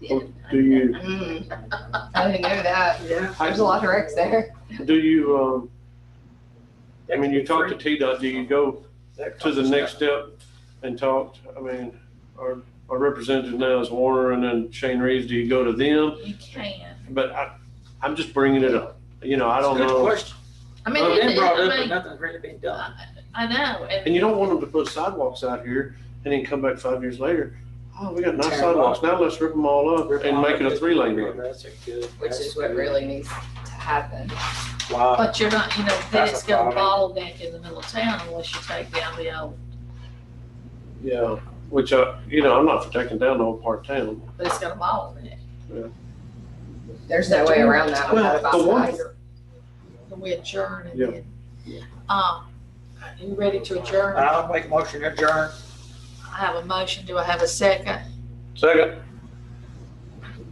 Do you, I didn't know that. Yeah. There's a lot of wrecks there. do you, you talk to TDOT, do you go to the next step and talk, our representative now is Warner, and then Shane Reeves, do you go to them? You can. But I'm just bringing it up. I don't Good know. question. I mean, Well, it- been brought I up, but mean, nothing's really been done. I know. And you don't want them to put sidewalks out here and then come back 5 years later. Oh, we got nice sidewalks. Now let's rip them all up and make it a 3-lane road. That's a good. Which is what really needs to happen. Wow. But you're not, then That's it's a gonna problem. bottleneck in the middle of town unless you take down the old, Yeah, which, I'm not for taking down the whole part of town. but it's gonna bottleneck. There's no way around that without a Well, the one- bypass. And we adjourn and Yeah. then, you ready to adjourn? I'll make a motion to adjourn. I have a motion. Do I have a second? Second.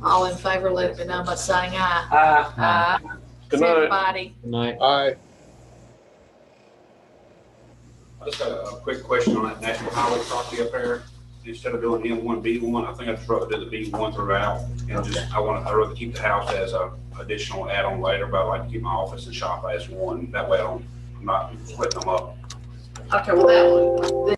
All in favor, let it be known by saying aye. Good See night. everybody. Good night. Aye. I just got a quick question on that National Highway property up there. Instead of doing M1, B1, I think I'd just rather do the B1 throughout. And I'd rather keep the house as a additional add-on later, but I like to keep my office and shop as one. That way I'm not splitting them up. Okay, well, that one,